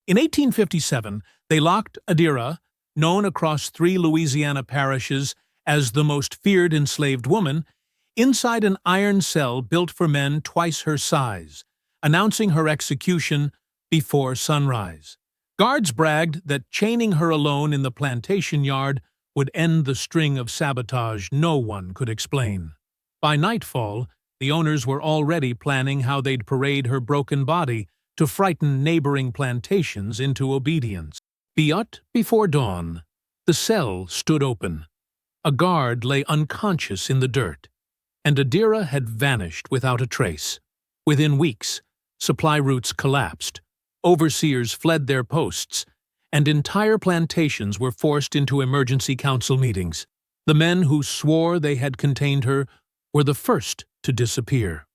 In 1857, they locked Adira, known across 3 Louisiana parishes as the most feared enslaved woman, inside an iron cell built for men twice her size, announcing her execution before sunrise. Guards bragged that chaining her alone in the plantation yard would end the string of sabotage no one could explain. By nightfall, the owners were already planning how they'd parade her broken body to frighten neighboring plantations into obedience. But before dawn, the cell stood open. A guard lay unconscious in the dirt, and Adira had vanished without a trace. Within weeks, supply routes collapsed, overseers fled their posts, and entire plantations were forced into emergency council meetings. The men who swore they had contained her were the first to disappear.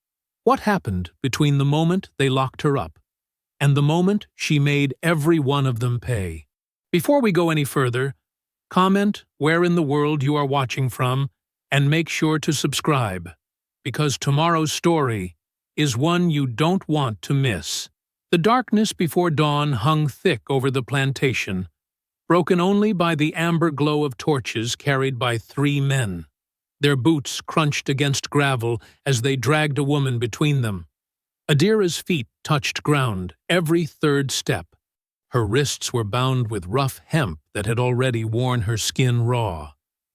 What happened between the moment they locked her up and the moment she made every one of them pay? Before we go any further, comment where in the world you are watching from and make sure to subscribe, because tomorrow's story is one you don't want to miss. The darkness before dawn hung thick over the plantation, broken only by the amber glow of torches carried by 3 men. Their boots crunched against gravel as they dragged a woman between them. Adira's feet touched ground every 3rd step. Her wrists were bound with rough hemp that had already worn her skin raw.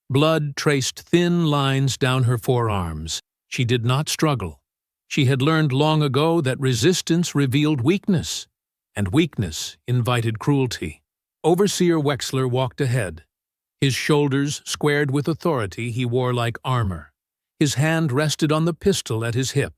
Blood traced thin lines down her forearms. She did not struggle. She had learned long ago that resistance revealed weakness, and weakness invited cruelty. Overseer Wexler walked ahead. His shoulders squared with authority he wore like armor. His hand rested on the pistol at his hip.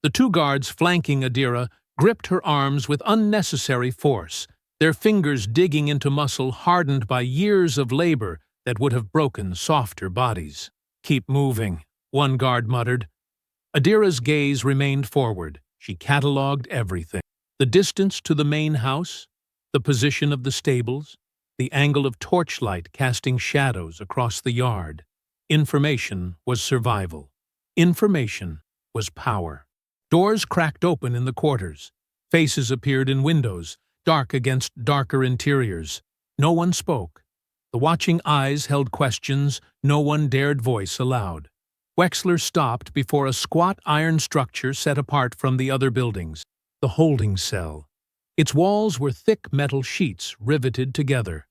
The 2 guards flanking Adira gripped her arms with unnecessary force, their fingers digging into muscle hardened by years of labor that would have broken softer bodies. "Keep moving," one guard muttered. Adira's gaze remained forward. She catalogued everything: the distance to the main house, the position of the stables, the angle of torchlight casting shadows across the yard. Information was survival. Information was power. Doors cracked open in the quarters. Faces appeared in windows, dark against darker interiors. No one spoke. The watching eyes held questions no one dared voice aloud. Wexler stopped before a squat iron structure set apart from the other buildings, the holding cell. Its walls were thick metal sheets riveted together,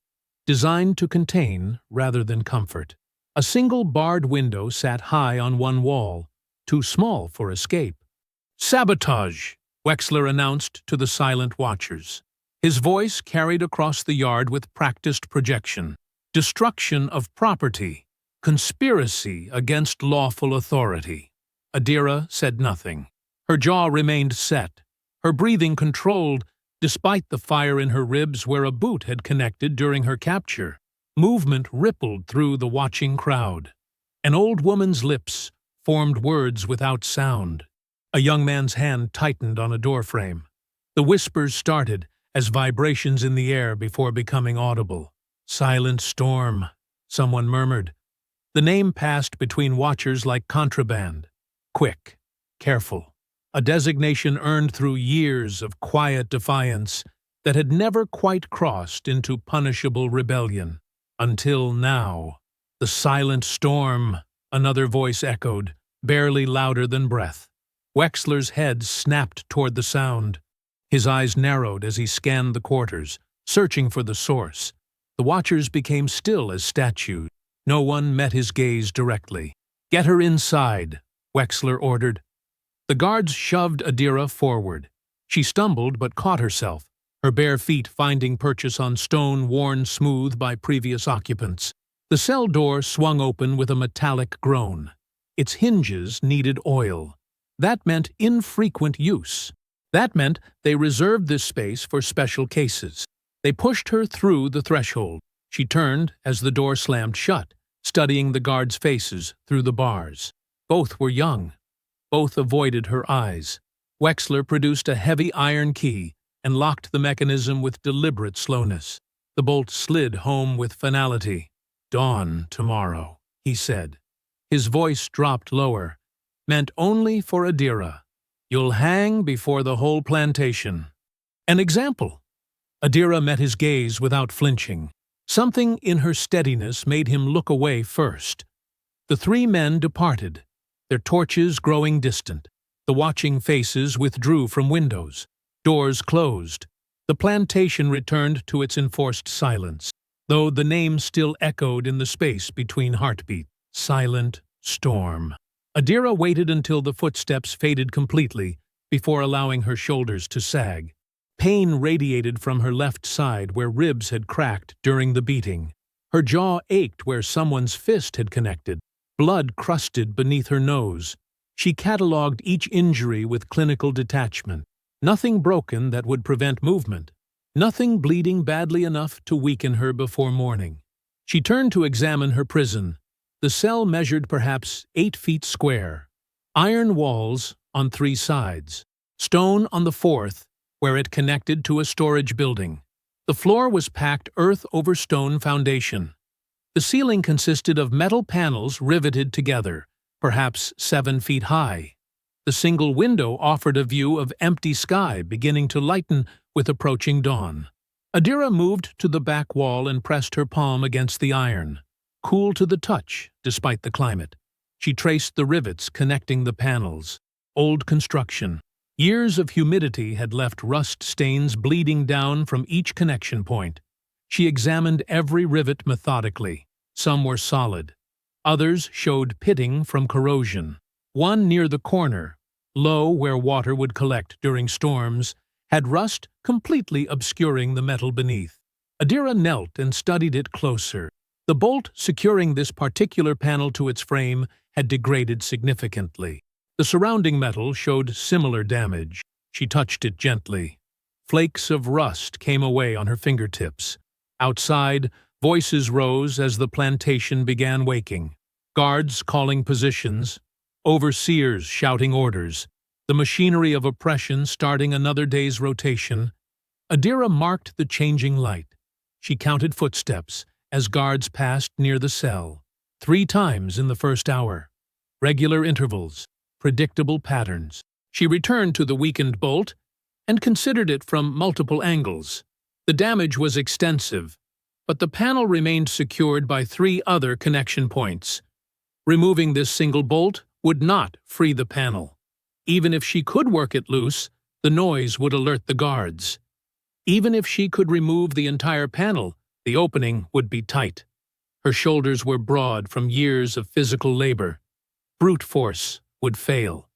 designed to contain rather than comfort. A single barred window sat high on one wall, too small for escape. "Sabotage," Wexler announced to the silent watchers. His voice carried across the yard with practiced projection. "Destruction of property. Conspiracy against lawful authority." Adira said nothing. Her jaw remained set, her breathing controlled, despite the fire in her ribs where a boot had connected during her capture. Movement rippled through the watching crowd. An old woman's lips formed words without sound. A young man's hand tightened on a doorframe. The whispers started as vibrations in the air before becoming audible. "Silent storm," someone murmured. The name passed between watchers like contraband. Quick, careful. A designation earned through years of quiet defiance that had never quite crossed into punishable rebellion. Until now. "The silent storm," another voice echoed, barely louder than breath. Wexler's head snapped toward the sound. His eyes narrowed as he scanned the quarters, searching for the source. The watchers became still as statues. No one met his gaze directly. "Get her inside," Wexler ordered. The guards shoved Adira forward. She stumbled but caught herself, her bare feet finding purchase on stone worn smooth by previous occupants. The cell door swung open with a metallic groan. Its hinges needed oil. That meant infrequent use. That meant they reserved this space for special cases. They pushed her through the threshold. She turned as the door slammed shut, studying the guards' faces through the bars. Both were young. Both avoided her eyes. Wexler produced a heavy iron key and locked the mechanism with deliberate slowness. The bolt slid home with finality. "Dawn tomorrow," he said. His voice dropped lower, meant only for Adira. "You'll hang before the whole plantation." An example. Adira met his gaze without flinching. Something in her steadiness made him look away first. The three men departed, their torches growing distant. The watching faces withdrew from windows. Doors closed. The plantation returned to its enforced silence, though the name still echoed in the space between heartbeats. Silent storm. Adira waited until the footsteps faded completely before allowing her shoulders to sag. Pain radiated from her left side where ribs had cracked during the beating. Her jaw ached where someone's fist had connected. Blood crusted beneath her nose. She catalogued each injury with clinical detachment. Nothing broken that would prevent movement. Nothing bleeding badly enough to weaken her before morning. She turned to examine her prison. The cell measured perhaps 8 feet square. Iron walls on 3 sides. Stone on the 4th, where it connected to a storage building. The floor was packed earth over stone foundation. The ceiling consisted of metal panels riveted together, perhaps 7 feet high. The single window offered a view of empty sky beginning to lighten with approaching dawn. Adira moved to the back wall and pressed her palm against the iron. Cool to the touch, despite the climate. She traced the rivets connecting the panels. Old construction. Years of humidity had left rust stains bleeding down from each connection point. She examined every rivet methodically. Some were solid. Others showed pitting from corrosion. One near the corner, low where water would collect during storms, had rust completely obscuring the metal beneath. Adira knelt and studied it closer. The bolt securing this particular panel to its frame had degraded significantly. The surrounding metal showed similar damage. She touched it gently. Flakes of rust came away on her fingertips. Outside, voices rose as the plantation began waking. Guards calling positions, overseers shouting orders, the machinery of oppression starting another day's rotation. Adira marked the changing light. She counted footsteps as guards passed near the cell. 3 times in the first hour. Regular intervals, predictable patterns. She returned to the weakened bolt and considered it from multiple angles. The damage was extensive, but the panel remained secured by 3 other connection points. Removing this single bolt would not free the panel. Even if she could work it loose, the noise would alert the guards. Even if she could remove the entire panel, the opening would be tight. Her shoulders were broad from years of physical labor. Brute force would fail.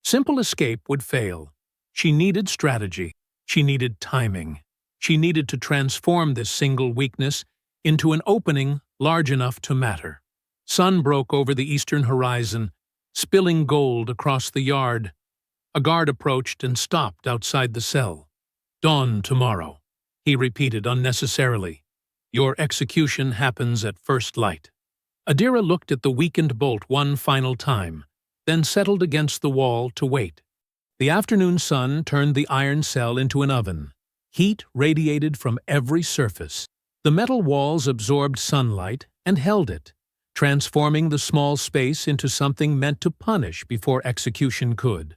Simple escape would fail. She needed strategy. She needed timing. She needed to transform this single weakness into an opening large enough to matter. Sun broke over the eastern horizon, spilling gold across the yard. A guard approached and stopped outside the cell. "Dawn tomorrow," he repeated unnecessarily. "Your execution happens at first light." Adira looked at the weakened bolt one final time, then settled against the wall to wait. The afternoon sun turned the iron cell into an oven. Heat radiated from every surface. The metal walls absorbed sunlight and held it, transforming the small space into something meant to punish before execution could.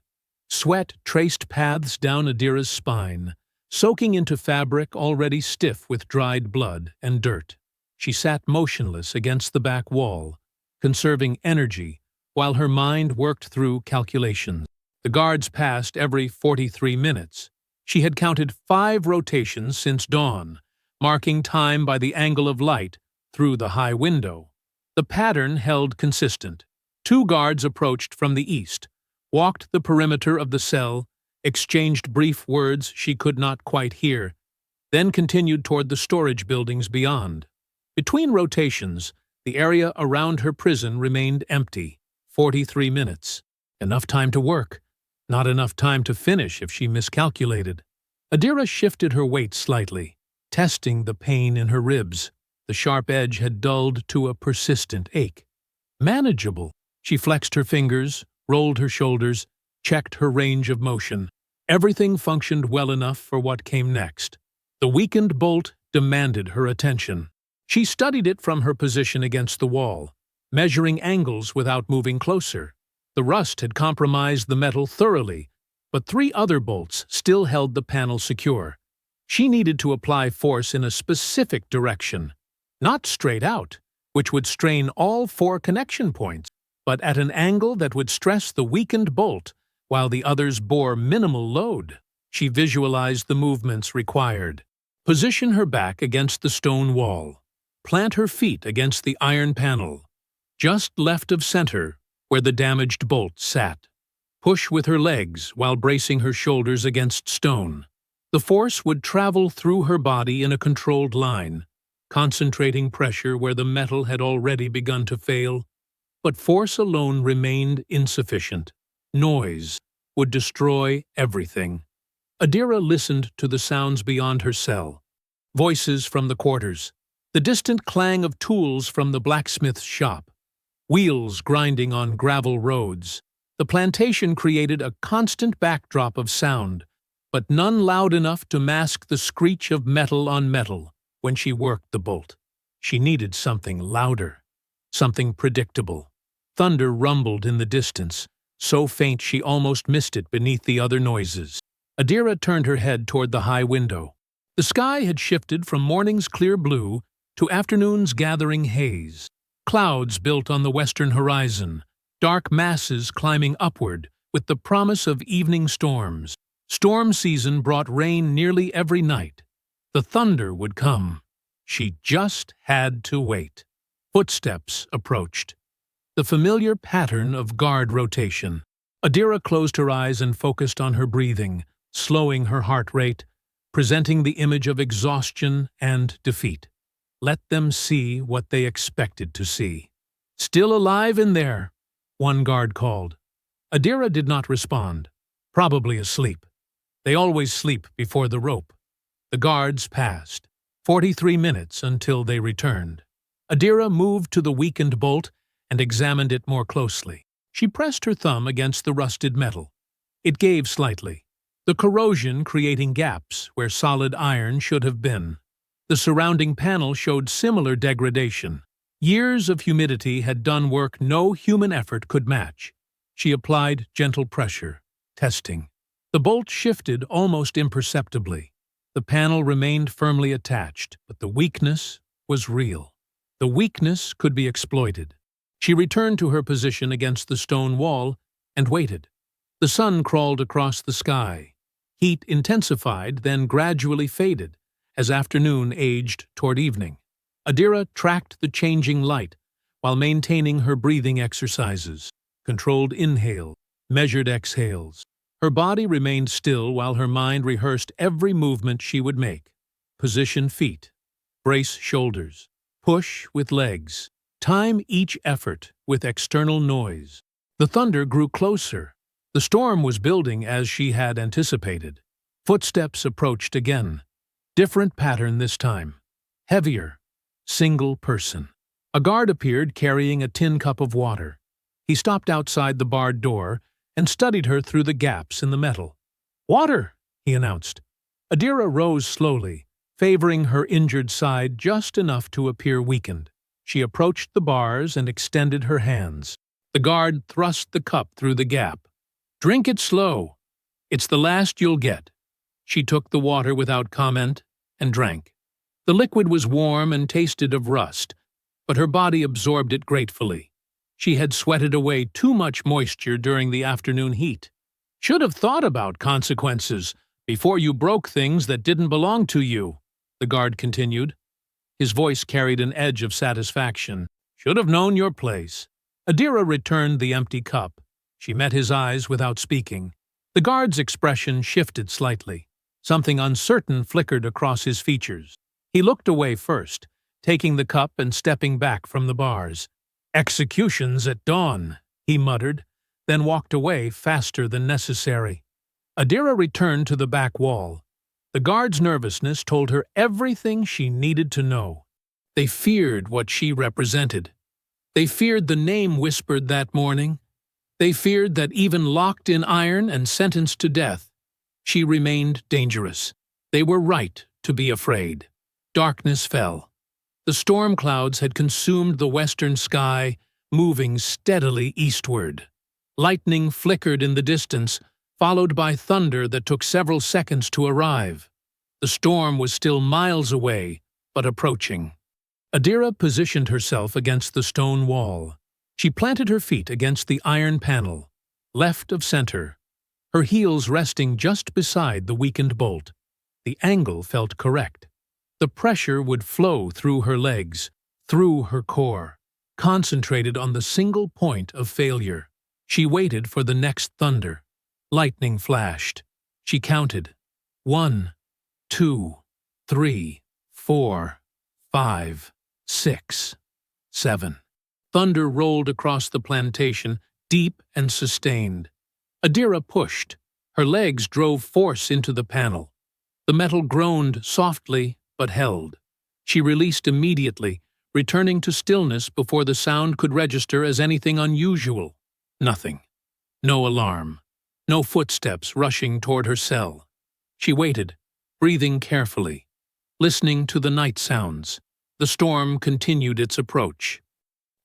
Sweat traced paths down Adira's spine, soaking into fabric already stiff with dried blood and dirt. She sat motionless against the back wall, conserving energy while her mind worked through calculations. The guards passed every 43 minutes. She had counted 5 rotations since dawn, marking time by the angle of light through the high window. The pattern held consistent. 2 guards approached from the east, walked the perimeter of the cell, exchanged brief words she could not quite hear, then continued toward the storage buildings beyond. Between rotations, the area around her prison remained empty. 43 minutes. Enough time to work. Not enough time to finish if she miscalculated. Adira shifted her weight slightly, testing the pain in her ribs. The sharp edge had dulled to a persistent ache. Manageable. She flexed her fingers, rolled her shoulders, checked her range of motion. Everything functioned well enough for what came next. The weakened bolt demanded her attention. She studied it from her position against the wall, measuring angles without moving closer. The rust had compromised the metal thoroughly, but 3 other bolts still held the panel secure. She needed to apply force in a specific direction, not straight out, which would strain all 4 connection points, but at an angle that would stress the weakened bolt while the others bore minimal load. She visualized the movements required. Position her back against the stone wall. Plant her feet against the iron panel, just left of center where the damaged bolt sat. Push with her legs while bracing her shoulders against stone. The force would travel through her body in a controlled line, concentrating pressure where the metal had already begun to fail. But force alone remained insufficient. Noise would destroy everything. Adira listened to the sounds beyond her cell. Voices from the quarters, the distant clang of tools from the blacksmith's shop, wheels grinding on gravel roads. The plantation created a constant backdrop of sound, but none loud enough to mask the screech of metal on metal when she worked the bolt. She needed something louder, something predictable. Thunder rumbled in the distance, so faint she almost missed it beneath the other noises. Adira turned her head toward the high window. The sky had shifted from morning's clear blue to afternoon's gathering haze. Clouds built on the western horizon, dark masses climbing upward with the promise of evening storms. Storm season brought rain nearly every night. The thunder would come. She just had to wait. Footsteps approached. The familiar pattern of guard rotation. Adira closed her eyes and focused on her breathing, slowing her heart rate, presenting the image of exhaustion and defeat. Let them see what they expected to see. "Still alive in there," one guard called. Adira did not respond, probably asleep. They always sleep before the rope. The guards passed. 43 minutes until they returned. Adira moved to the weakened bolt and examined it more closely. She pressed her thumb against the rusted metal. It gave slightly, the corrosion creating gaps where solid iron should have been. The surrounding panel showed similar degradation. Years of humidity had done work no human effort could match. She applied gentle pressure, testing. The bolt shifted almost imperceptibly. The panel remained firmly attached, but the weakness was real. The weakness could be exploited. She returned to her position against the stone wall and waited. The sun crawled across the sky. Heat intensified, then gradually faded as afternoon aged toward evening. Adira tracked the changing light while maintaining her breathing exercises. Controlled inhale, measured exhales. Her body remained still while her mind rehearsed every movement she would make. Position feet. Brace shoulders. Push with legs. Time each effort with external noise. The thunder grew closer. The storm was building as she had anticipated. Footsteps approached again. Different pattern this time. Heavier. Single person. A guard appeared carrying a tin cup of water. He stopped outside the barred door and studied her through the gaps in the metal. "Water," he announced. Adira rose slowly, favoring her injured side just enough to appear weakened. She approached the bars and extended her hands. The guard thrust the cup through the gap. "Drink it slow. It's the last you'll get." She took the water without comment and drank. The liquid was warm and tasted of rust, but her body absorbed it gratefully. She had sweated away too much moisture during the afternoon heat. "Should have thought about consequences before you broke things that didn't belong to you," the guard continued. His voice carried an edge of satisfaction. "Should have known your place." Adira returned the empty cup. She met his eyes without speaking. The guard's expression shifted slightly. Something uncertain flickered across his features. He looked away first, taking the cup and stepping back from the bars. "Executions at dawn," he muttered, then walked away faster than necessary. Adira returned to the back wall. The guard's nervousness told her everything she needed to know. They feared what she represented. They feared the name whispered that morning. They feared that even locked in iron and sentenced to death, she remained dangerous. They were right to be afraid. Darkness fell. The storm clouds had consumed the western sky, moving steadily eastward. Lightning flickered in the distance, followed by thunder that took several seconds to arrive. The storm was still miles away, but approaching. Adira positioned herself against the stone wall. She planted her feet against the iron panel, left of center, her heels resting just beside the weakened bolt. The angle felt correct. The pressure would flow through her legs, through her core, concentrated on the single point of failure. She waited for the next thunder. Lightning flashed. She counted. 1, 2, 3, 4, 5, 6, 7. Thunder rolled across the plantation, deep and sustained. Adira pushed. Her legs drove force into the panel. The metal groaned softly but held. She released immediately, returning to stillness before the sound could register as anything unusual. Nothing. No alarm. No footsteps rushing toward her cell. She waited, breathing carefully, listening to the night sounds. The storm continued its approach.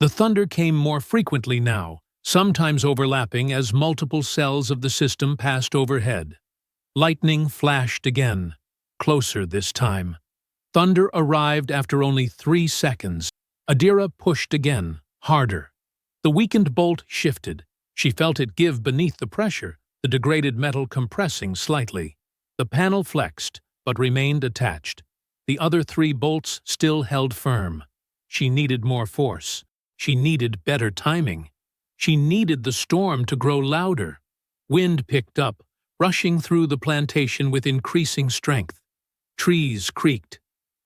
The thunder came more frequently now, sometimes overlapping as multiple cells of the system passed overhead. Lightning flashed again, closer this time. Thunder arrived after only 3 seconds. Adira pushed again, harder. The weakened bolt shifted. She felt it give beneath the pressure, the degraded metal compressing slightly. The panel flexed, but remained attached. The other 3 bolts still held firm. She needed more force. She needed better timing. She needed the storm to grow louder. Wind picked up, rushing through the plantation with increasing strength. Trees creaked.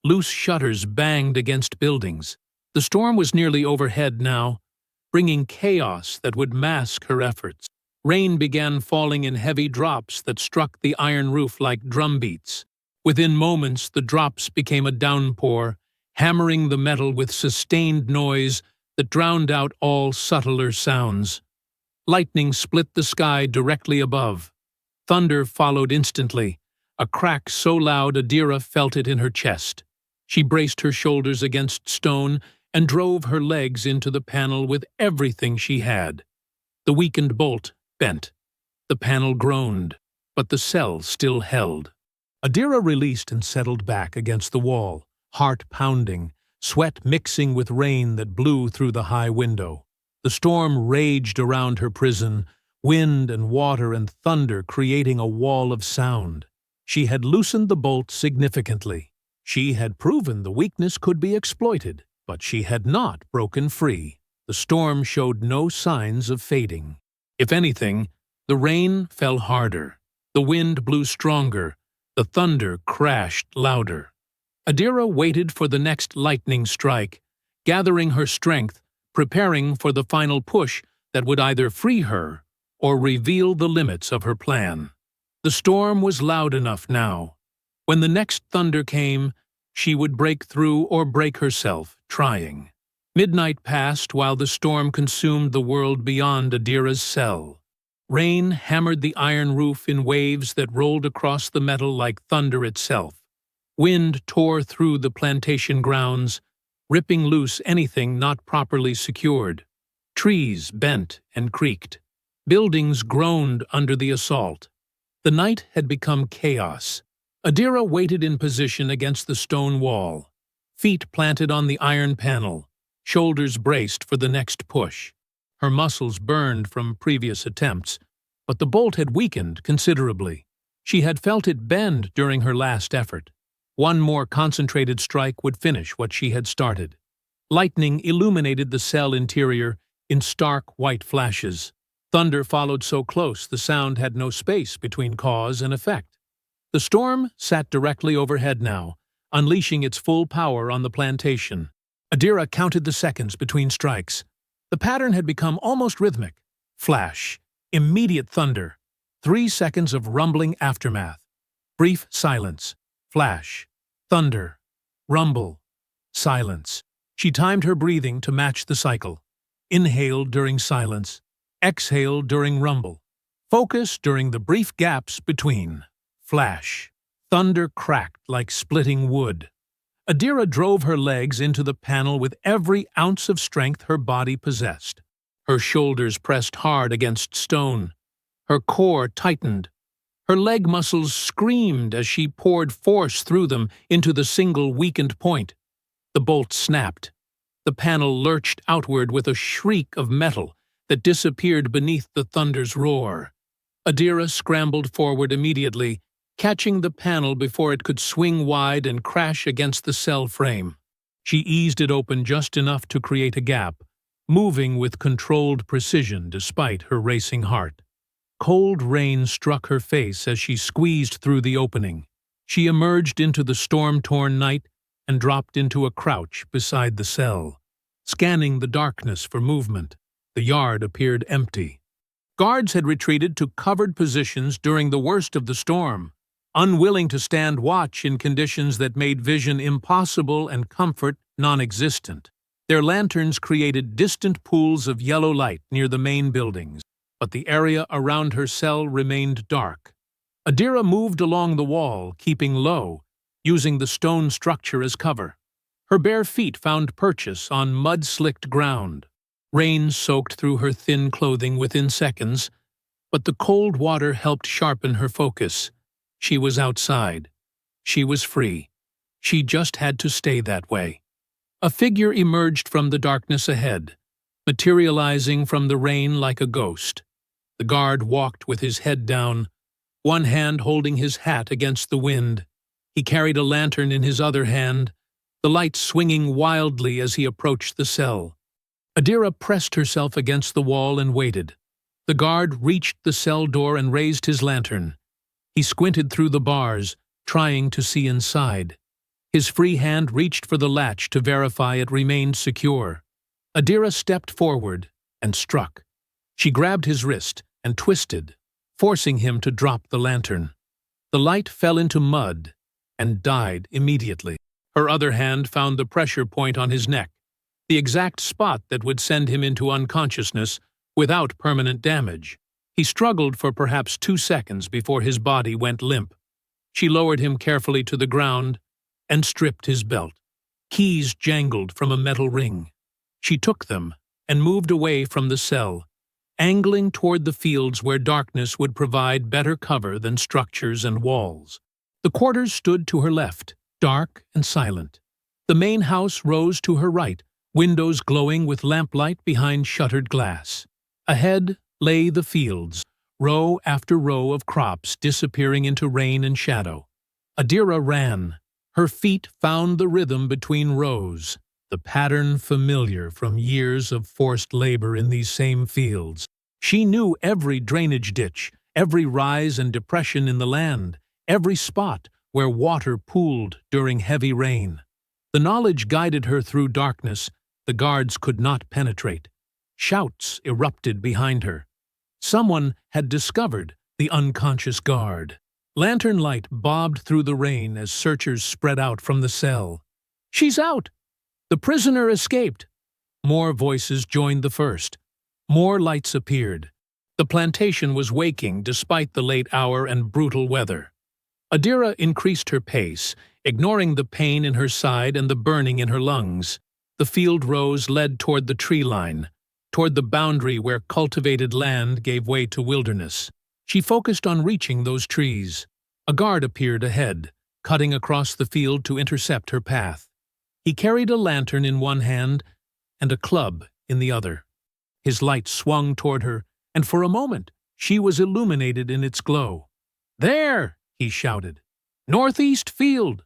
Loose shutters banged against buildings. The storm was nearly overhead now, bringing chaos that would mask her efforts. Rain began falling in heavy drops that struck the iron roof like drumbeats. Within moments, the drops became a downpour, hammering the metal with sustained noise that drowned out all subtler sounds. Lightning split the sky directly above. Thunder followed instantly, a crack so loud Adira felt it in her chest. She braced her shoulders against stone and drove her legs into the panel with everything she had. The weakened bolt bent. The panel groaned, but the cell still held. Adira released and settled back against the wall, heart pounding, sweat mixing with rain that blew through the high window. The storm raged around her prison, wind and water and thunder creating a wall of sound. She had loosened the bolt significantly. She had proven the weakness could be exploited, but she had not broken free. The storm showed no signs of fading. If anything, the rain fell harder. The wind blew stronger. The thunder crashed louder. Adira waited for the next lightning strike, gathering her strength, preparing for the final push that would either free her or reveal the limits of her plan. The storm was loud enough now. When the next thunder came, she would break through or break herself, trying. Midnight passed while the storm consumed the world beyond Adira's cell. Rain hammered the iron roof in waves that rolled across the metal like thunder itself. Wind tore through the plantation grounds, ripping loose anything not properly secured. Trees bent and creaked. Buildings groaned under the assault. The night had become chaos. Adira waited in position against the stone wall, feet planted on the iron panel, shoulders braced for the next push. Her muscles burned from previous attempts, but the bolt had weakened considerably. She had felt it bend during her last effort. One more concentrated strike would finish what she had started. Lightning illuminated the cell interior in stark white flashes. Thunder followed so close the sound had no space between cause and effect. The storm sat directly overhead now, unleashing its full power on the plantation. Adira counted the seconds between strikes. The pattern had become almost rhythmic. Flash, immediate thunder, 3 seconds of rumbling aftermath. Brief silence. Flash, thunder, rumble, silence. She timed her breathing to match the cycle. Inhaled during silence. Exhaled during rumble. Focus during the brief gaps between. Flash. Thunder cracked like splitting wood. Adira drove her legs into the panel with every ounce of strength her body possessed. Her shoulders pressed hard against stone. Her core tightened. Her leg muscles screamed as she poured force through them into the single weakened point. The bolt snapped. The panel lurched outward with a shriek of metal that disappeared beneath the thunder's roar. Adira scrambled forward immediately, catching the panel before it could swing wide and crash against the cell frame. She eased it open just enough to create a gap, moving with controlled precision despite her racing heart. Cold rain struck her face as she squeezed through the opening. She emerged into the storm-torn night and dropped into a crouch beside the cell. Scanning the darkness for movement, the yard appeared empty. Guards had retreated to covered positions during the worst of the storm, unwilling to stand watch in conditions that made vision impossible and comfort non-existent. Their lanterns created distant pools of yellow light near the main buildings, but the area around her cell remained dark. Adira moved along the wall, keeping low, using the stone structure as cover. Her bare feet found purchase on mud-slicked ground. Rain soaked through her thin clothing within seconds, but the cold water helped sharpen her focus. She was outside. She was free. She just had to stay that way. A figure emerged from the darkness ahead, materializing from the rain like a ghost. The guard walked with his head down, one hand holding his hat against the wind. He carried a lantern in his other hand, the light swinging wildly as he approached the cell. Adira pressed herself against the wall and waited. The guard reached the cell door and raised his lantern. He squinted through the bars, trying to see inside. His free hand reached for the latch to verify it remained secure. Adira stepped forward and struck. She grabbed his wrist and twisted, forcing him to drop the lantern. The light fell into mud and died immediately. Her other hand found the pressure point on his neck, the exact spot that would send him into unconsciousness without permanent damage. He struggled for perhaps 2 seconds before his body went limp. She lowered him carefully to the ground and stripped his belt. Keys jangled from a metal ring. She took them and moved away from the cell, angling toward the fields where darkness would provide better cover than structures and walls. The quarters stood to her left, dark and silent. The main house rose to her right, windows glowing with lamplight behind shuttered glass. Ahead lay the fields, row after row of crops disappearing into rain and shadow. Adira ran. Her feet found the rhythm between rows, the pattern familiar from years of forced labor in these same fields. She knew every drainage ditch, every rise and depression in the land, every spot where water pooled during heavy rain. The knowledge guided her through darkness the guards could not penetrate. Shouts erupted behind her. Someone had discovered the unconscious guard. Lantern light bobbed through the rain as searchers spread out from the cell. "She's out! The prisoner escaped!" More voices joined the first. More lights appeared. The plantation was waking despite the late hour and brutal weather. Adira increased her pace, ignoring the pain in her side and the burning in her lungs. The field rows led toward the tree line, toward the boundary where cultivated land gave way to wilderness. She focused on reaching those trees. A guard appeared ahead, cutting across the field to intercept her path. He carried a lantern in one hand and a club in the other. His light swung toward her, and for a moment she was illuminated in its glow. "There!" he shouted. "Northeast field!"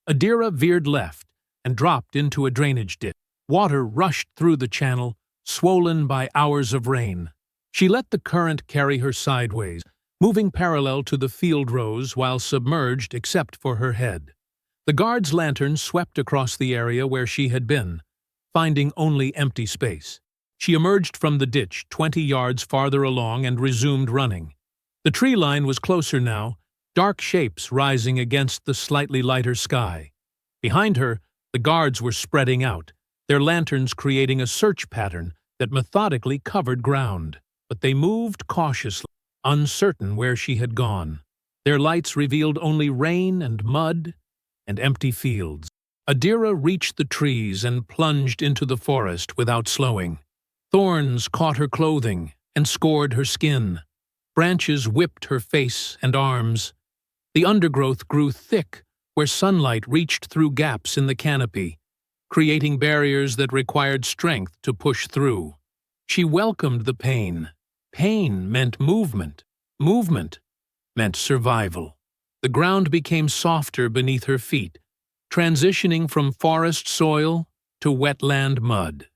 Adira veered left and dropped into a drainage ditch. Water rushed through the channel, swollen by hours of rain. She let the current carry her sideways, moving parallel to the field rows while submerged except for her head. The guard's lantern swept across the area where she had been, finding only empty space. She emerged from the ditch 20 yards farther along and resumed running. The tree line was closer now, dark shapes rising against the slightly lighter sky. Behind her, the guards were spreading out, their lanterns creating a search pattern that methodically covered ground. But they moved cautiously, uncertain where she had gone. Their lights revealed only rain and mud and empty fields. Adira reached the trees and plunged into the forest without slowing. Thorns caught her clothing and scored her skin. Branches whipped her face and arms. The undergrowth grew thick where sunlight reached through gaps in the canopy, creating barriers that required strength to push through. She welcomed the pain. Pain meant movement. Movement meant survival. The ground became softer beneath her feet, transitioning from forest soil to wetland mud.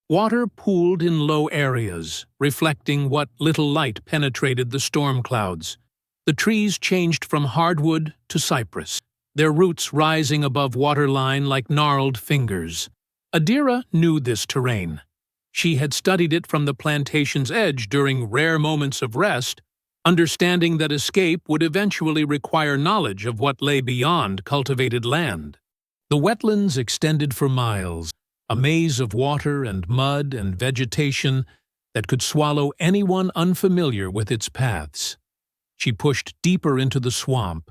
Water pooled in low areas, reflecting what little light penetrated the storm clouds. The trees changed from hardwood to cypress, their roots rising above waterline like gnarled fingers. Adira knew this terrain. She had studied it from the plantation's edge during rare moments of rest, understanding that escape would eventually require knowledge of what lay beyond cultivated land. The wetlands extended for miles, a maze of water and mud and vegetation that could swallow anyone unfamiliar with its paths. She pushed deeper into the swamp,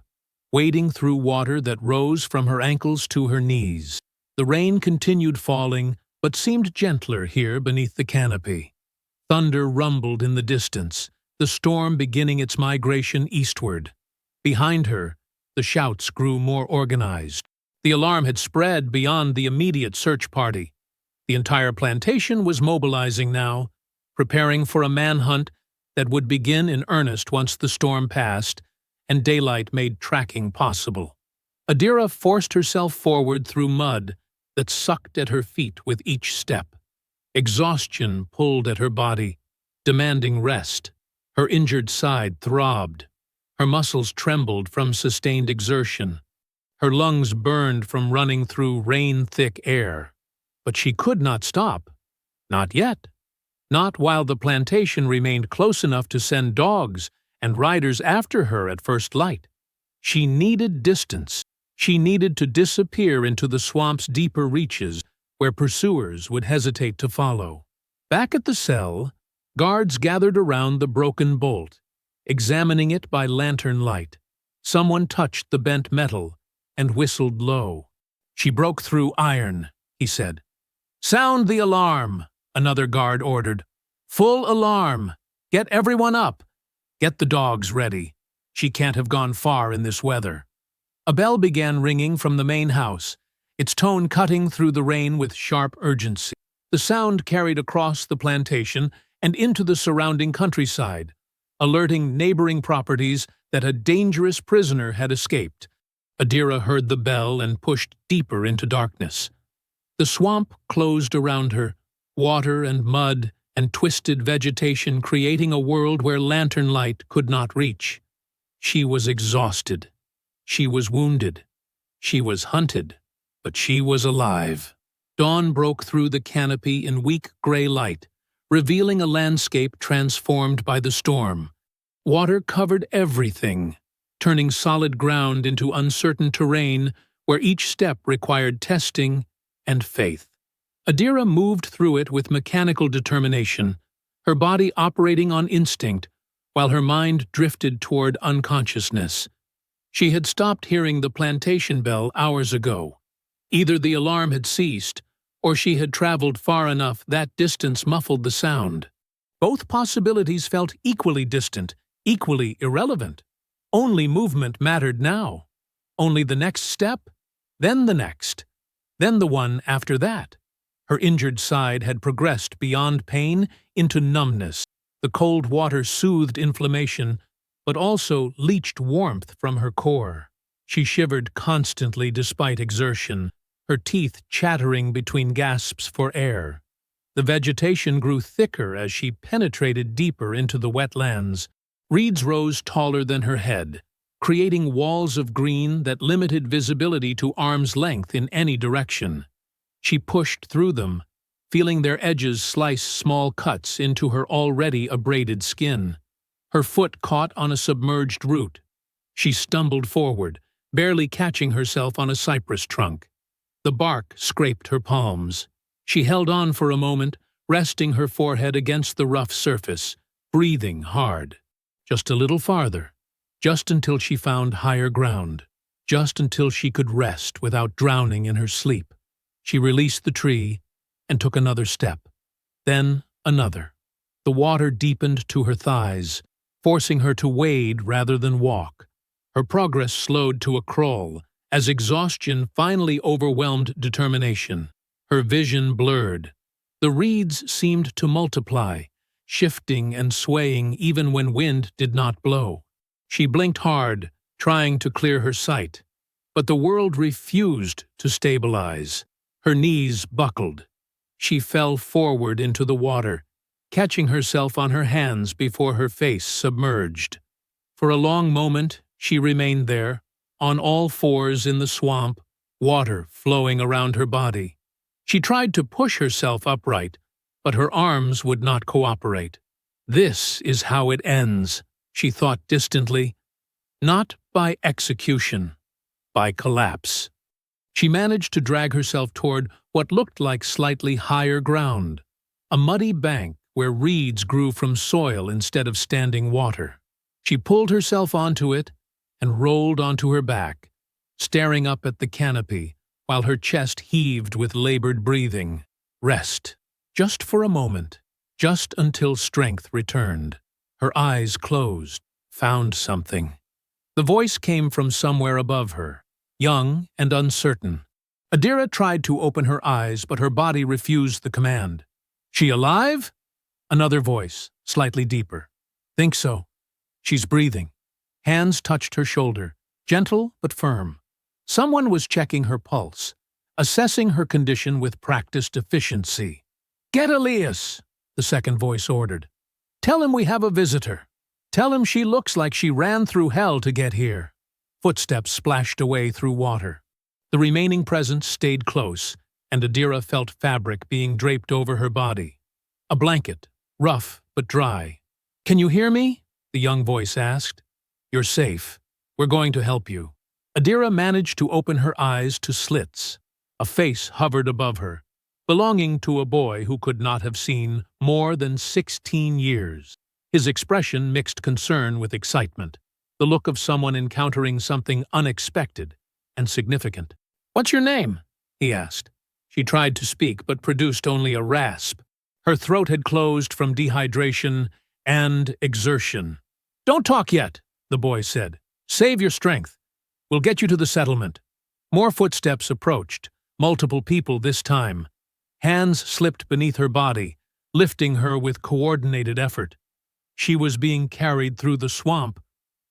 wading through water that rose from her ankles to her knees. The rain continued falling, but seemed gentler here beneath the canopy. Thunder rumbled in the distance, the storm beginning its migration eastward. Behind her, the shouts grew more organized. The alarm had spread beyond the immediate search party. The entire plantation was mobilizing now, preparing for a manhunt that would begin in earnest once the storm passed and daylight made tracking possible. Adira forced herself forward through mud that sucked at her feet with each step. Exhaustion pulled at her body, demanding rest. Her injured side throbbed. Her muscles trembled from sustained exertion. Her lungs burned from running through rain-thick air. But she could not stop. Not yet. Not while the plantation remained close enough to send dogs and riders after her at first light. She needed distance. She needed to disappear into the swamp's deeper reaches, where pursuers would hesitate to follow. Back at the cell, guards gathered around the broken bolt, examining it by lantern light. Someone touched the bent metal and whistled low. "She broke through iron," he said. "Sound the alarm," another guard ordered. "Full alarm. Get everyone up. Get the dogs ready. She can't have gone far in this weather." A bell began ringing from the main house, its tone cutting through the rain with sharp urgency. The sound carried across the plantation and into the surrounding countryside, alerting neighboring properties that a dangerous prisoner had escaped. Adira heard the bell and pushed deeper into darkness. The swamp closed around her, water and mud and twisted vegetation creating a world where lantern light could not reach. She was exhausted. She was wounded. She was hunted. But she was alive. Dawn broke through the canopy in weak gray light, revealing a landscape transformed by the storm. Water covered everything, turning solid ground into uncertain terrain where each step required testing and faith. Adira moved through it with mechanical determination, her body operating on instinct, while her mind drifted toward unconsciousness. She had stopped hearing the plantation bell hours ago. Either the alarm had ceased, or she had traveled far enough that distance muffled the sound. Both possibilities felt equally distant, equally irrelevant. Only movement mattered now. Only the next step, then the next, then the one after that. Her injured side had progressed beyond pain into numbness. The cold water soothed inflammation, but also leached warmth from her core. She shivered constantly despite exertion, her teeth chattering between gasps for air. The vegetation grew thicker as she penetrated deeper into the wetlands. Reeds rose taller than her head, creating walls of green that limited visibility to arm's length in any direction. She pushed through them, feeling their edges slice small cuts into her already abraded skin. Her foot caught on a submerged root. She stumbled forward, barely catching herself on a cypress trunk. The bark scraped her palms. She held on for a moment, resting her forehead against the rough surface, breathing hard. Just a little farther, just until she found higher ground, just until she could rest without drowning in her sleep. She released the tree and took another step, then another. The water deepened to her thighs, forcing her to wade rather than walk. Her progress slowed to a crawl, as exhaustion finally overwhelmed determination. Her vision blurred. The reeds seemed to multiply, shifting and swaying even when wind did not blow. She blinked hard, trying to clear her sight. But the world refused to stabilize. Her knees buckled. She fell forward into the water, catching herself on her hands before her face submerged. For a long moment, she remained there, on all fours in the swamp, water flowing around her body. She tried to push herself upright, but her arms would not cooperate. This is how it ends, she thought distantly. Not by execution, by collapse. She managed to drag herself toward what looked like slightly higher ground, a muddy bank where reeds grew from soil instead of standing water. She pulled herself onto it and rolled onto her back, staring up at the canopy while her chest heaved with labored breathing. Rest. Just for a moment. Just until strength returned. Her eyes closed. Found something. The voice came from somewhere above her, young and uncertain. Adira tried to open her eyes, but her body refused the command. She alive? Another voice, slightly deeper. Think so. She's breathing. Hands touched her shoulder, gentle but firm. Someone was checking her pulse, assessing her condition with practiced efficiency. Get Elias, the second voice ordered. Tell him we have a visitor. Tell him she looks like she ran through hell to get here. Footsteps splashed away through water. The remaining presence stayed close, and Adira felt fabric being draped over her body. A blanket, rough but dry. Can you hear me? The young voice asked. You're safe. We're going to help you. Adira managed to open her eyes to slits. A face hovered above her, belonging to a boy who could not have seen more than 16 years. His expression mixed concern with excitement, the look of someone encountering something unexpected and significant. What's your name? He asked. She tried to speak but produced only a rasp. Her throat had closed from dehydration and exertion. Don't talk yet, the boy said. Save your strength. We'll get you to the settlement. More footsteps approached, multiple people this time. Hands slipped beneath her body, lifting her with coordinated effort. She was being carried through the swamp,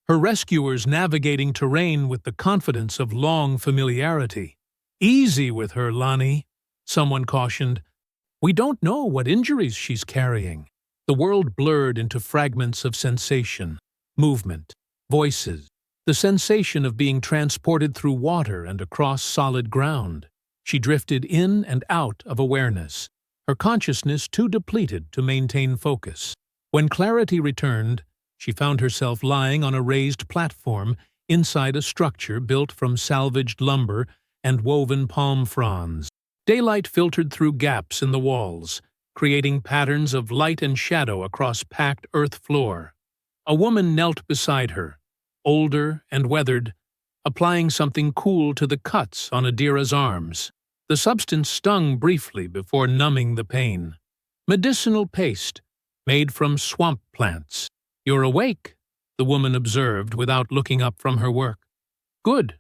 her rescuers navigating terrain with the confidence of long familiarity. Easy with her, Lani, someone cautioned. We don't know what injuries she's carrying. The world blurred into fragments of sensation, movement, voices, the sensation of being transported through water and across solid ground. She drifted in and out of awareness, her consciousness too depleted to maintain focus. When clarity returned, she found herself lying on a raised platform inside a structure built from salvaged lumber and woven palm fronds. Daylight filtered through gaps in the walls, creating patterns of light and shadow across packed earth floor. A woman knelt beside her, older and weathered, applying something cool to the cuts on Adira's arms. The substance stung briefly before numbing the pain. Medicinal paste, made from swamp plants. You're awake, the woman observed without looking up from her work. Good.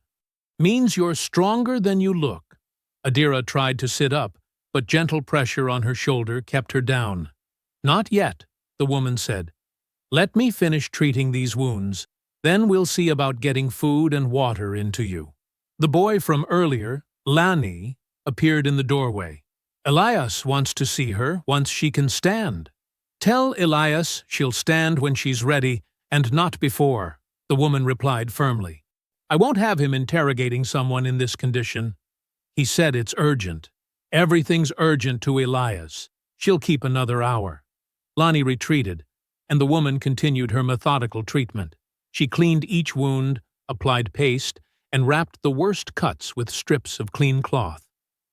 Means you're stronger than you look. Adira tried to sit up, but gentle pressure on her shoulder kept her down. Not yet, the woman said. Let me finish treating these wounds. Then we'll see about getting food and water into you. The boy from earlier, Lani, appeared in the doorway. Elias wants to see her once she can stand. Tell Elias she'll stand when she's ready and not before, the woman replied firmly. I won't have him interrogating someone in this condition. He said it's urgent. Everything's urgent to Elias. She'll keep another hour. Lani retreated, and the woman continued her methodical treatment. She cleaned each wound, applied paste, and wrapped the worst cuts with strips of clean cloth.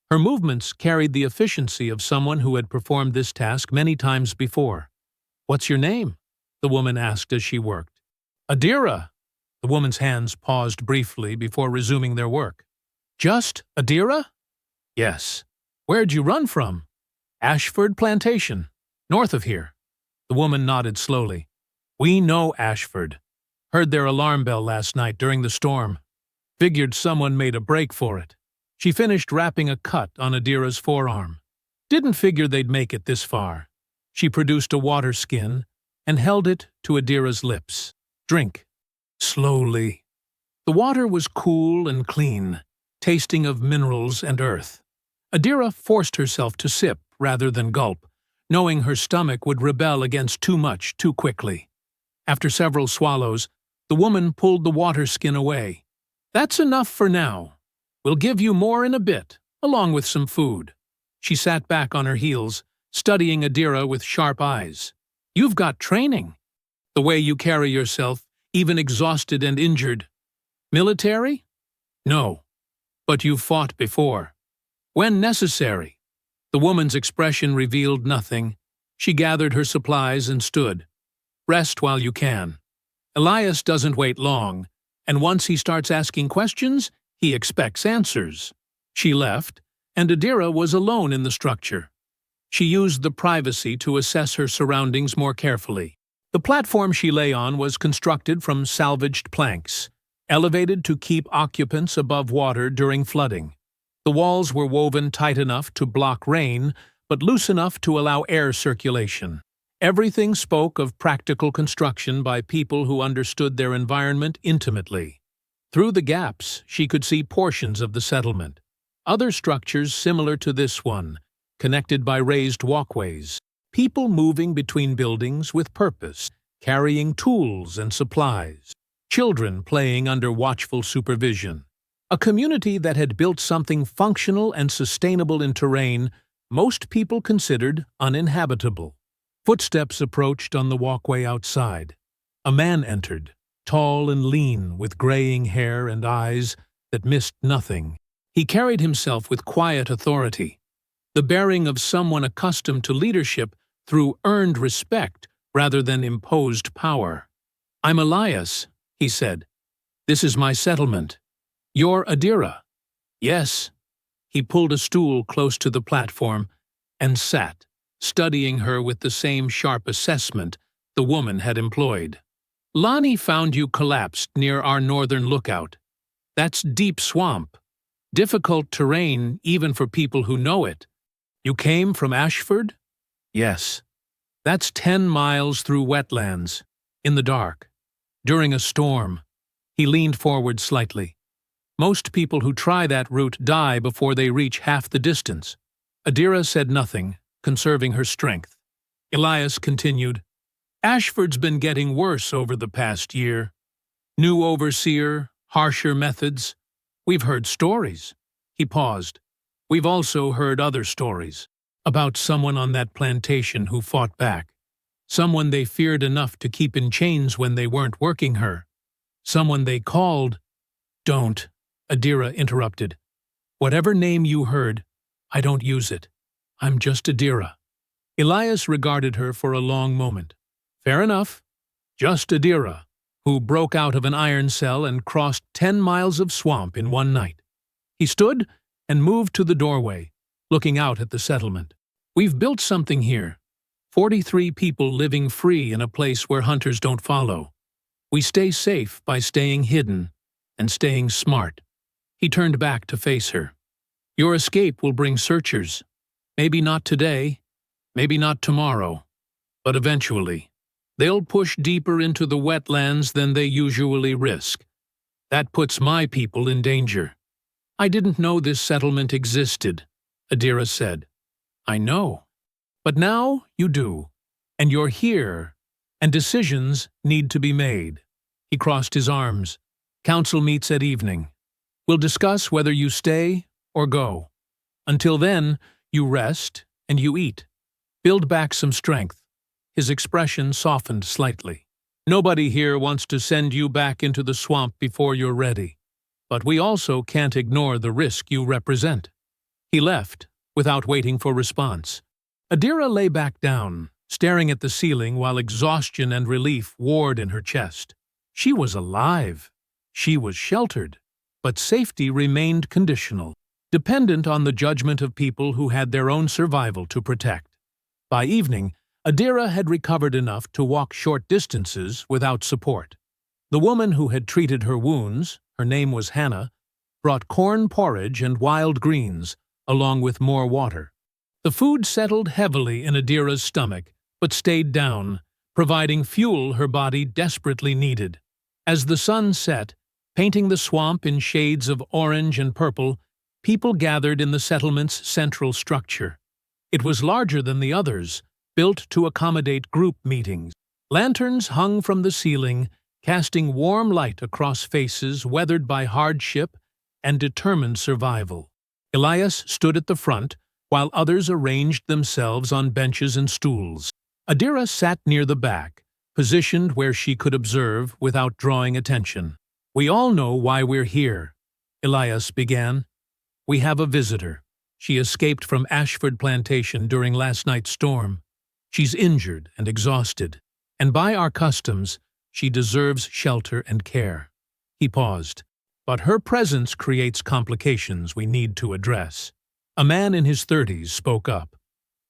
Her movements carried the efficiency of someone who had performed this task many times before. What's your name? The woman asked as she worked. Adira. The woman's hands paused briefly before resuming their work. Just Adira? Yes. Where'd you run from? Ashford Plantation, north of here. The woman nodded slowly. "We know Ashford. Heard their alarm bell last night during the storm. Figured someone made a break for it." She finished wrapping a cut on Adira's forearm. "Didn't figure they'd make it this far." She produced a water skin and held it to Adira's lips. "Drink." Slowly. The water was cool and clean, tasting of minerals and earth. Adira forced herself to sip rather than gulp, knowing her stomach would rebel against too much too quickly. After several swallows, the woman pulled the water skin away. "That's enough for now. We'll give you more in a bit, along with some food." She sat back on her heels, studying Adira with sharp eyes. "You've got training. The way you carry yourself, even exhausted and injured. Military? No. But you've fought before. When necessary." The woman's expression revealed nothing. She gathered her supplies and stood. "Rest while you can. Elias doesn't wait long, and once he starts asking questions, he expects answers." She left, and Adira was alone in the structure. She used the privacy to assess her surroundings more carefully. The platform she lay on was constructed from salvaged planks, elevated to keep occupants above water during flooding. The walls were woven tight enough to block rain, but loose enough to allow air circulation. Everything spoke of practical construction by people who understood their environment intimately. Through the gaps, she could see portions of the settlement. Other structures similar to this one, connected by raised walkways. People moving between buildings with purpose, carrying tools and supplies. Children playing under watchful supervision. A community that had built something functional and sustainable in terrain most people considered uninhabitable. Footsteps approached on the walkway outside. A man entered, tall and lean, with graying hair and eyes that missed nothing. He carried himself with quiet authority, the bearing of someone accustomed to leadership through earned respect rather than imposed power. "I'm Elias," he said. "This is my settlement. You're Adira?" "Yes." He pulled a stool close to the platform and sat, studying her with the same sharp assessment the woman had employed. "Lonnie found you collapsed near our northern lookout. That's deep swamp. Difficult terrain even for people who know it. You came from Ashford?" "Yes." "That's 10 miles through wetlands, in the dark, during a storm." He leaned forward slightly. "Most people who try that route die before they reach half the distance." Adira said nothing, conserving her strength. Elias continued, "Ashford's been getting worse over the past year. New overseer, harsher methods. We've heard stories." He paused. "We've also heard other stories. About someone on that plantation who fought back. Someone they feared enough to keep in chains when they weren't working her. Someone they called—" "Don't," Adira interrupted. "Whatever name you heard, I don't use it. I'm just Adira." Elias regarded her for a long moment. "Fair enough. Just Adira, who broke out of an iron cell and crossed 10 miles of swamp in one night." He stood and moved to the doorway, looking out at the settlement. "We've built something here. 43 people living free in a place where hunters don't follow. We stay safe by staying hidden and staying smart." He turned back to face her. "Your escape will bring searchers. Maybe not today, maybe not tomorrow, but eventually. They'll push deeper into the wetlands than they usually risk. That puts my people in danger." "I didn't know this settlement existed," Adira said. "I know. But now you do. And you're here, and decisions need to be made." He crossed his arms. "Council meets at evening. We'll discuss whether you stay or go. Until then, you rest and you eat. Build back some strength." His expression softened slightly. "Nobody here wants to send you back into the swamp before you're ready. But we also can't ignore the risk you represent." He left, without waiting for response. Adira lay back down, staring at the ceiling while exhaustion and relief warred in her chest. She was alive. She was sheltered. But safety remained conditional, dependent on the judgment of people who had their own survival to protect. By evening, Adira had recovered enough to walk short distances without support. The woman who had treated her wounds, her name was Hannah, brought corn porridge and wild greens, along with more water. The food settled heavily in Adira's stomach, but stayed down, providing fuel her body desperately needed. As the sun set, painting the swamp in shades of orange and purple, people gathered in the settlement's central structure. It was larger than the others, built to accommodate group meetings. Lanterns hung from the ceiling, casting warm light across faces weathered by hardship and determined survival. Elias stood at the front, while others arranged themselves on benches and stools. Adira sat near the back, positioned where she could observe without drawing attention. "We all know why we're here," Elias began. "We have a visitor. She escaped from Ashford Plantation during last night's storm. She's injured and exhausted, and by our customs, she deserves shelter and care." He paused. "But her presence creates complications we need to address." A man in his 30s spoke up.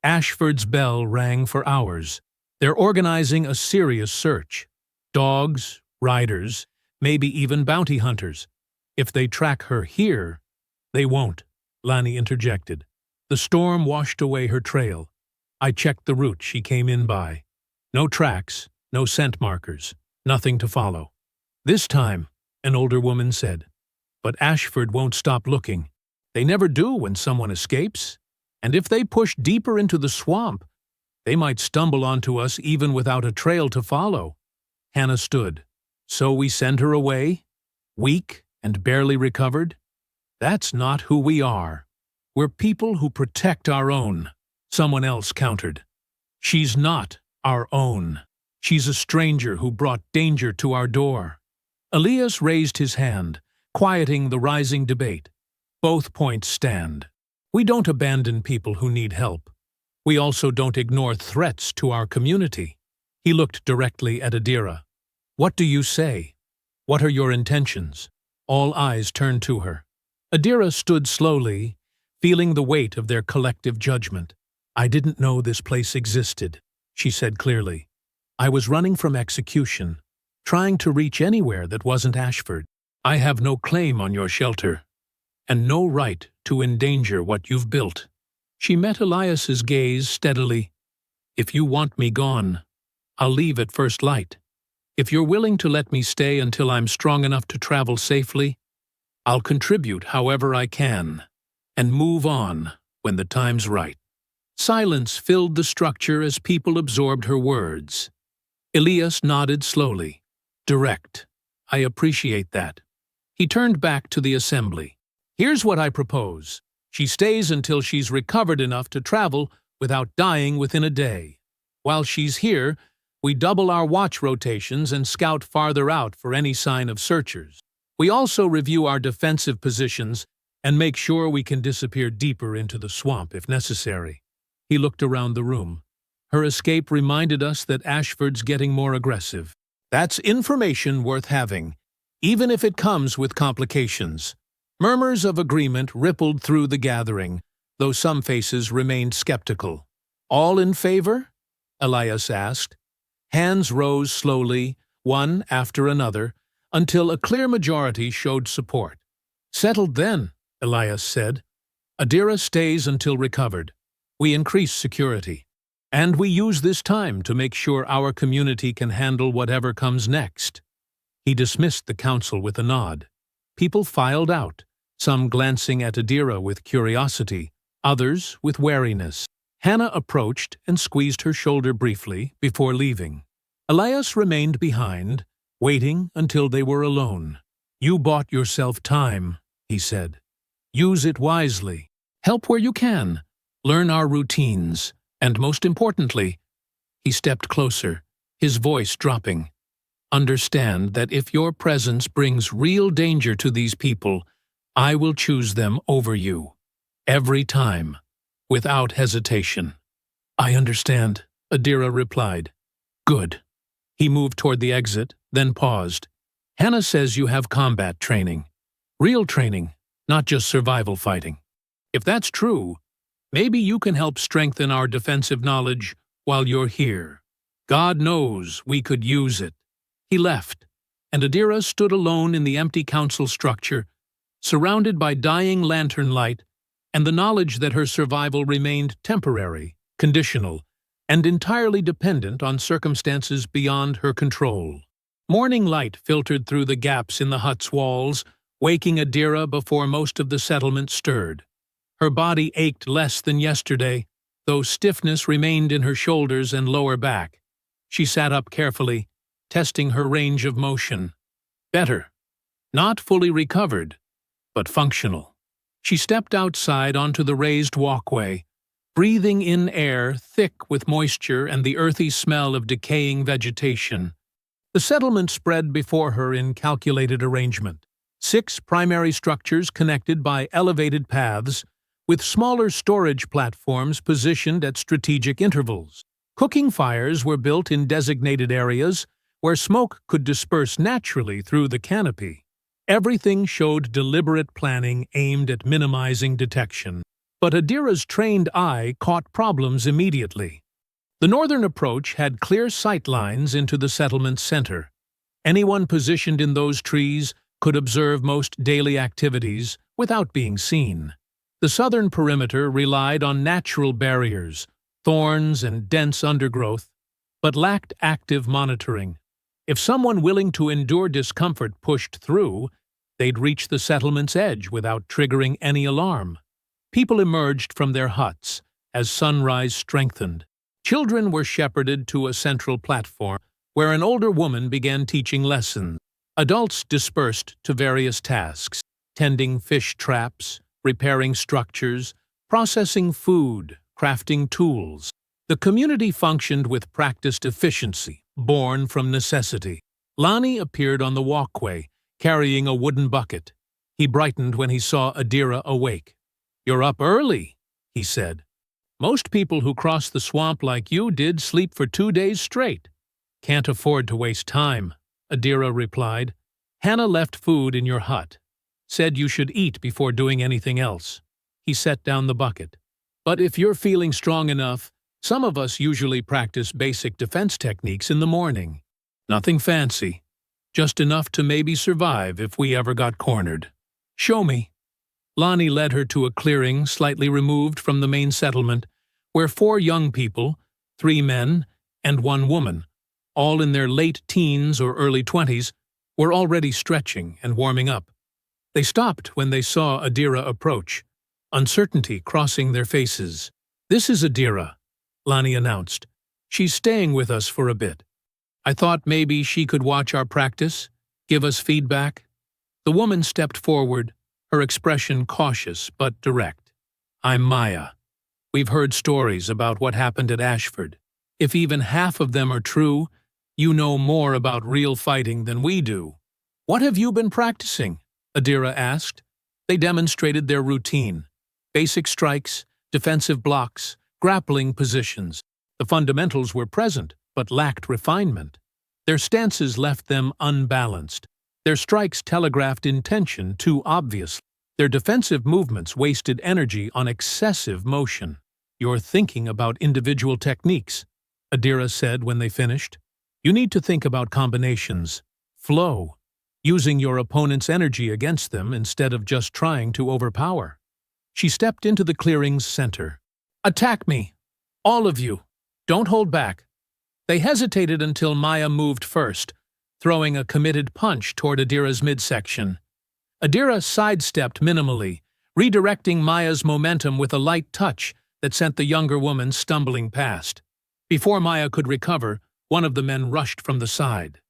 "Ashford's bell rang for hours. They're organizing a serious search. Dogs, riders, maybe even bounty hunters. If they track her here—" "They won't," Lani interjected. "The storm washed away her trail. I checked the route she came in by. No tracks, no scent markers, nothing to follow." "This time," an older woman said. "But Ashford won't stop looking. They never do when someone escapes. And if they push deeper into the swamp, they might stumble onto us even without a trail to follow." Hannah stood. "So we send her away? Weak and barely recovered? That's not who we are. We're people who protect our own," someone else countered. "She's not our own. She's a stranger who brought danger to our door." Elias raised his hand, quieting the rising debate. "Both points stand. We don't abandon people who need help. We also don't ignore threats to our community." He looked directly at Adira. "What do you say? What are your intentions?" All eyes turned to her. Adira stood slowly, feeling the weight of their collective judgment. "I didn't know this place existed," she said clearly. "I was running from execution, trying to reach anywhere that wasn't Ashford. I have no claim on your shelter, and no right to endanger what you've built." She met Elias's gaze steadily. "If you want me gone, I'll leave at first light. If you're willing to let me stay until I'm strong enough to travel safely, I'll contribute however I can, and move on when the time's right." Silence filled the structure as people absorbed her words. Elias nodded slowly. "Direct. I appreciate that." He turned back to the assembly. "Here's what I propose. She stays until she's recovered enough to travel without dying within a day. While she's here, we double our watch rotations and scout farther out for any sign of searchers. We also review our defensive positions and make sure we can disappear deeper into the swamp if necessary." He looked around the room. "Her escape reminded us that Ashford's getting more aggressive. That's information worth having, even if it comes with complications." Murmurs of agreement rippled through the gathering, though some faces remained skeptical. "All in favor?" Elias asked. Hands rose slowly, one after another, until a clear majority showed support. "Settled then," Elias said. "Adira stays until recovered. We increase security. And we use this time to make sure our community can handle whatever comes next." He dismissed the council with a nod. People filed out, some glancing at Adira with curiosity, others with wariness. Hannah approached and squeezed her shoulder briefly before leaving. Elias remained behind, waiting until they were alone. "You bought yourself time," he said. "Use it wisely. Help where you can. Learn our routines. And most importantly," he stepped closer, his voice dropping, "understand that if your presence brings real danger to these people, I will choose them over you. Every time. Without hesitation." "I understand," Adira replied. "Good." He moved toward the exit, then paused. "Hannah says you have combat training. Real training, not just survival fighting. If that's true, maybe you can help strengthen our defensive knowledge while you're here. God knows we could use it." He left, and Adira stood alone in the empty council structure, surrounded by dying lantern light and the knowledge that her survival remained temporary, conditional, and entirely dependent on circumstances beyond her control. Morning light filtered through the gaps in the hut's walls, waking Adira before most of the settlement stirred. Her body ached less than yesterday, though stiffness remained in her shoulders and lower back. She sat up carefully, testing her range of motion. Better. Not fully recovered, but functional. She stepped outside onto the raised walkway, breathing in air thick with moisture and the earthy smell of decaying vegetation. The settlement spread before her in calculated arrangement. 6 primary structures connected by elevated paths, with smaller storage platforms positioned at strategic intervals. Cooking fires were built in designated areas where smoke could disperse naturally through the canopy. Everything showed deliberate planning aimed at minimizing detection. But Adira's trained eye caught problems immediately. The northern approach had clear sight lines into the settlement's center. Anyone positioned in those trees could observe most daily activities without being seen. The southern perimeter relied on natural barriers, thorns and dense undergrowth, but lacked active monitoring. If someone willing to endure discomfort pushed through, they'd reach the settlement's edge without triggering any alarm. People emerged from their huts as sunrise strengthened. Children were shepherded to a central platform where an older woman began teaching lessons. Adults dispersed to various tasks, tending fish traps, repairing structures, processing food, crafting tools. The community functioned with practiced efficiency, born from necessity. Lani appeared on the walkway, carrying a wooden bucket. He brightened when he saw Adira awake. "You're up early," he said. "Most people who cross the swamp like you did sleep for 2 days straight." "Can't afford to waste time," Adira replied. "Hannah left food in your hut. Said you should eat before doing anything else." He set down the bucket. "But if you're feeling strong enough, some of us usually practice basic defense techniques in the morning. Nothing fancy. Just enough to maybe survive if we ever got cornered." "Show me." Lani led her to a clearing slightly removed from the main settlement, where 4 young people, 3 men, and 1 woman, all in their late teens or early 20s, were already stretching and warming up. They stopped when they saw Adira approach, uncertainty crossing their faces. "This is Adira," Lani announced. "She's staying with us for a bit. I thought maybe she could watch our practice, give us feedback." The woman stepped forward, her expression cautious but direct. "I'm Maya. We've heard stories about what happened at Ashford. If even half of them are true, you know more about real fighting than we do." "What have you been practicing?" Adira asked. They demonstrated their routine. Basic strikes, defensive blocks, grappling positions. The fundamentals were present, but lacked refinement. Their stances left them unbalanced. Their strikes telegraphed intention too obviously. Their defensive movements wasted energy on excessive motion. "You're thinking about individual techniques," Adira said when they finished. "You need to think about combinations, flow, using your opponent's energy against them instead of just trying to overpower." She stepped into the clearing's center. "Attack me! All of you! Don't hold back!" They hesitated until Maya moved first, throwing a committed punch toward Adira's midsection. Adira sidestepped minimally, redirecting Maya's momentum with a light touch that sent the younger woman stumbling past. Before Maya could recover, one of the men rushed from the side.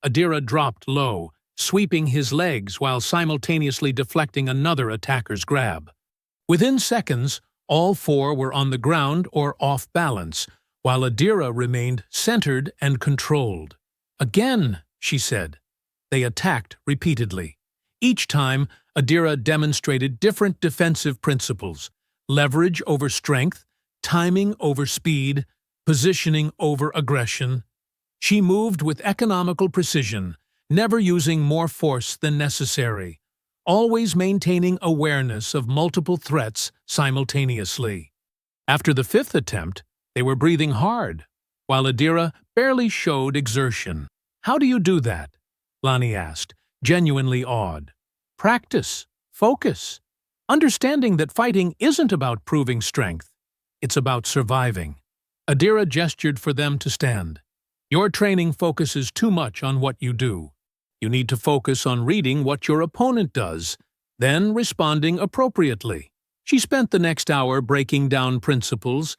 Adira dropped low, sweeping his legs while simultaneously deflecting another attacker's grab. Within seconds, all 4 were on the ground or off balance, while Adira remained centered and controlled. "Again," she said. They attacked repeatedly. Each time, Adira demonstrated different defensive principles: leverage over strength, timing over speed, positioning over aggression. She moved with economical precision, never using more force than necessary, always maintaining awareness of multiple threats simultaneously. After the 5th attempt, They were breathing hard, while Adira barely showed exertion. "How do you do that?" Lani asked, genuinely awed. "Practice. Focus. Understanding that fighting isn't about proving strength. It's about surviving." Adira gestured for them to stand. "Your training focuses too much on what you do. You need to focus on reading what your opponent does, then responding appropriately." She spent the next hour breaking down principles,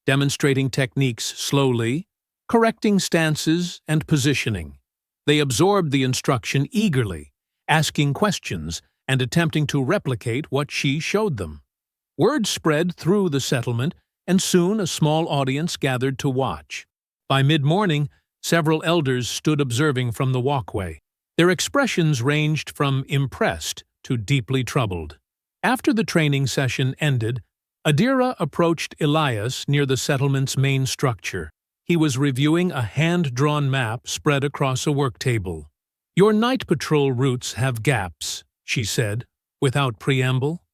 demonstrating techniques slowly, correcting stances and positioning. They absorbed the instruction eagerly, asking questions and attempting to replicate what she showed them. Word spread through the settlement, and soon a small audience gathered to watch. By mid-morning, several elders stood observing from the walkway. Their expressions ranged from impressed to deeply troubled. After the training session ended, Adira approached Elias near the settlement's main structure. He was reviewing a hand-drawn map spread across a work table. "Your night patrol routes have gaps," she said, without preamble.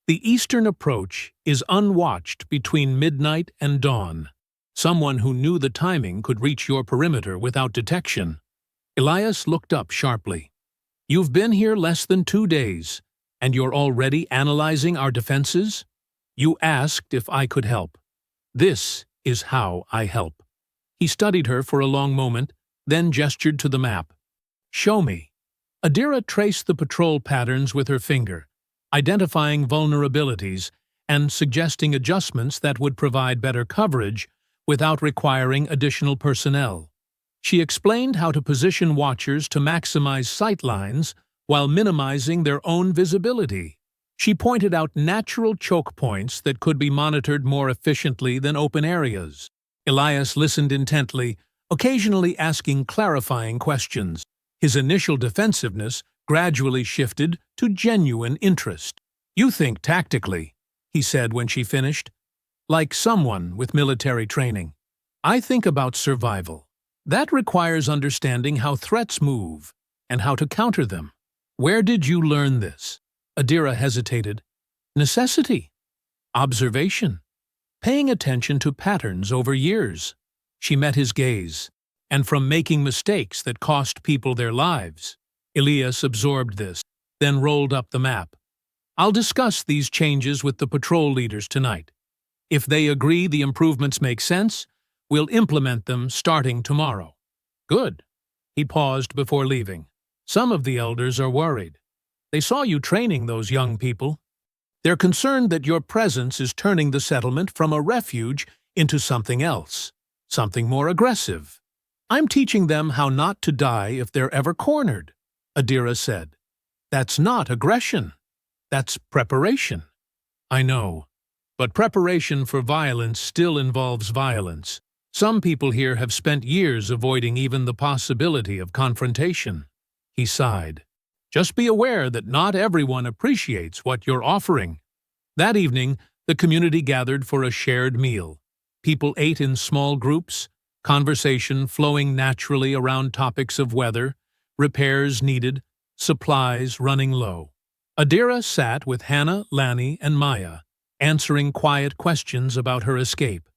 "The eastern approach is unwatched between midnight and dawn. Someone who knew the timing could reach your perimeter without detection." Elias looked up sharply. "You've been here less than 2 days, and you're already analyzing our defenses? You asked if I could help. This is how I help." He studied her for a long moment, then gestured to the map. "Show me." Adira traced the patrol patterns with her finger, identifying vulnerabilities and suggesting adjustments that would provide better coverage without requiring additional personnel. She explained how to position watchers to maximize sight lines while minimizing their own visibility. She pointed out natural choke points that could be monitored more efficiently than open areas. Elias listened intently, occasionally asking clarifying questions. His initial defensiveness gradually shifted to genuine interest. "You think tactically," he said when she finished, "like someone with military training. I think about survival. That requires understanding how threats move and how to counter them. Where did you learn this?" Adira hesitated. "Necessity. Observation. Paying attention to patterns over years." She met his gaze. "And from making mistakes that cost people their lives." Elias absorbed this, then rolled up the map. "I'll discuss these changes with the patrol leaders tonight. If they agree the improvements make sense, we'll implement them starting tomorrow." "Good." He paused before leaving. "Some of the elders are worried. They saw you training those young people. They're concerned that your presence is turning the settlement from a refuge into something else, something more aggressive." "I'm teaching them how not to die if they're ever cornered," Adira said. "That's not aggression. That's preparation." "I know. But preparation for violence still involves violence. Some people here have spent years avoiding even the possibility of confrontation." He sighed. "Just be aware that not everyone appreciates what you're offering." That evening, the community gathered for a shared meal. People ate in small groups, conversation flowing naturally around topics of weather, repairs needed, supplies running low. Adira sat with Hannah, Lani, and Maya, answering quiet questions about her escape.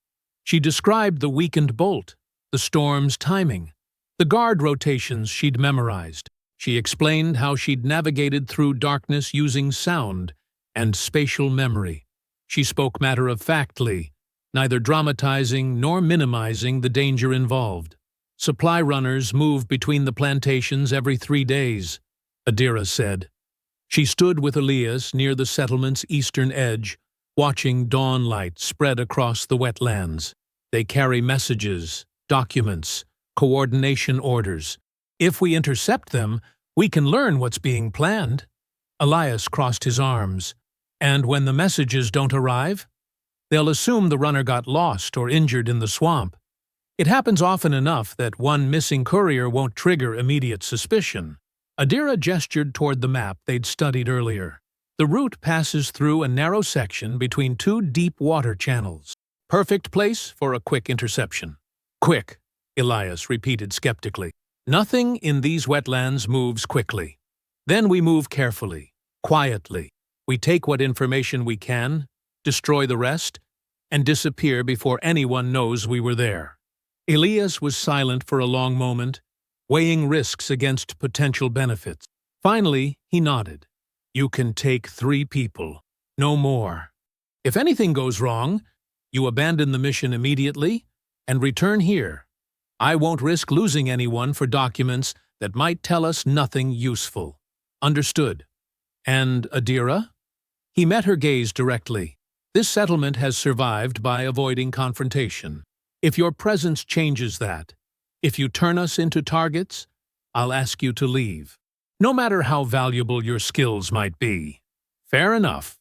She described the weakened bolt, the storm's timing, the guard rotations she'd memorized. She explained how she'd navigated through darkness using sound and spatial memory. She spoke matter-of-factly, neither dramatizing nor minimizing the danger involved. "Supply runners move between the plantations every 3 days," Adira said. She stood with Elias near the settlement's eastern edge, watching dawn light spread across the wetlands. "They carry messages, documents, coordination orders. If we intercept them, we can learn what's being planned." Elias crossed his arms. "And when the messages don't arrive? They'll assume the runner got lost or injured in the swamp. It happens often enough that one missing courier won't trigger immediate suspicion." Adira gestured toward the map they'd studied earlier. "The route passes through a narrow section between 2 deep water channels. Perfect place for a quick interception." "Quick," Elias repeated skeptically. "Nothing in these wetlands moves quickly. Then we move carefully, quietly. We take what information we can, destroy the rest, and disappear before anyone knows we were there. Elias was silent for a long moment, weighing risks against potential benefits. Finally, he nodded. You can take 3 people, no more. If anything goes wrong, you abandon the mission immediately and return here. I won't risk losing anyone for documents that might tell us nothing useful. Understood. And Adira? He met her gaze directly. This settlement has survived by avoiding confrontation. If your presence changes that, if you turn us into targets, I'll ask you to leave, no matter how valuable your skills might be. Fair enough.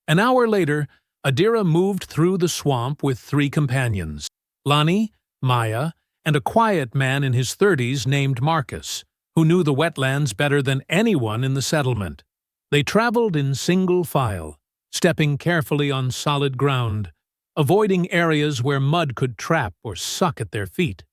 An hour later, Adira moved through the swamp with 3 companions, Lani, Maya, and a quiet man in his 30s named Marcus, who knew the wetlands better than anyone in the settlement. They traveled in single file, stepping carefully on solid ground, avoiding areas where mud could trap or suck at their feet.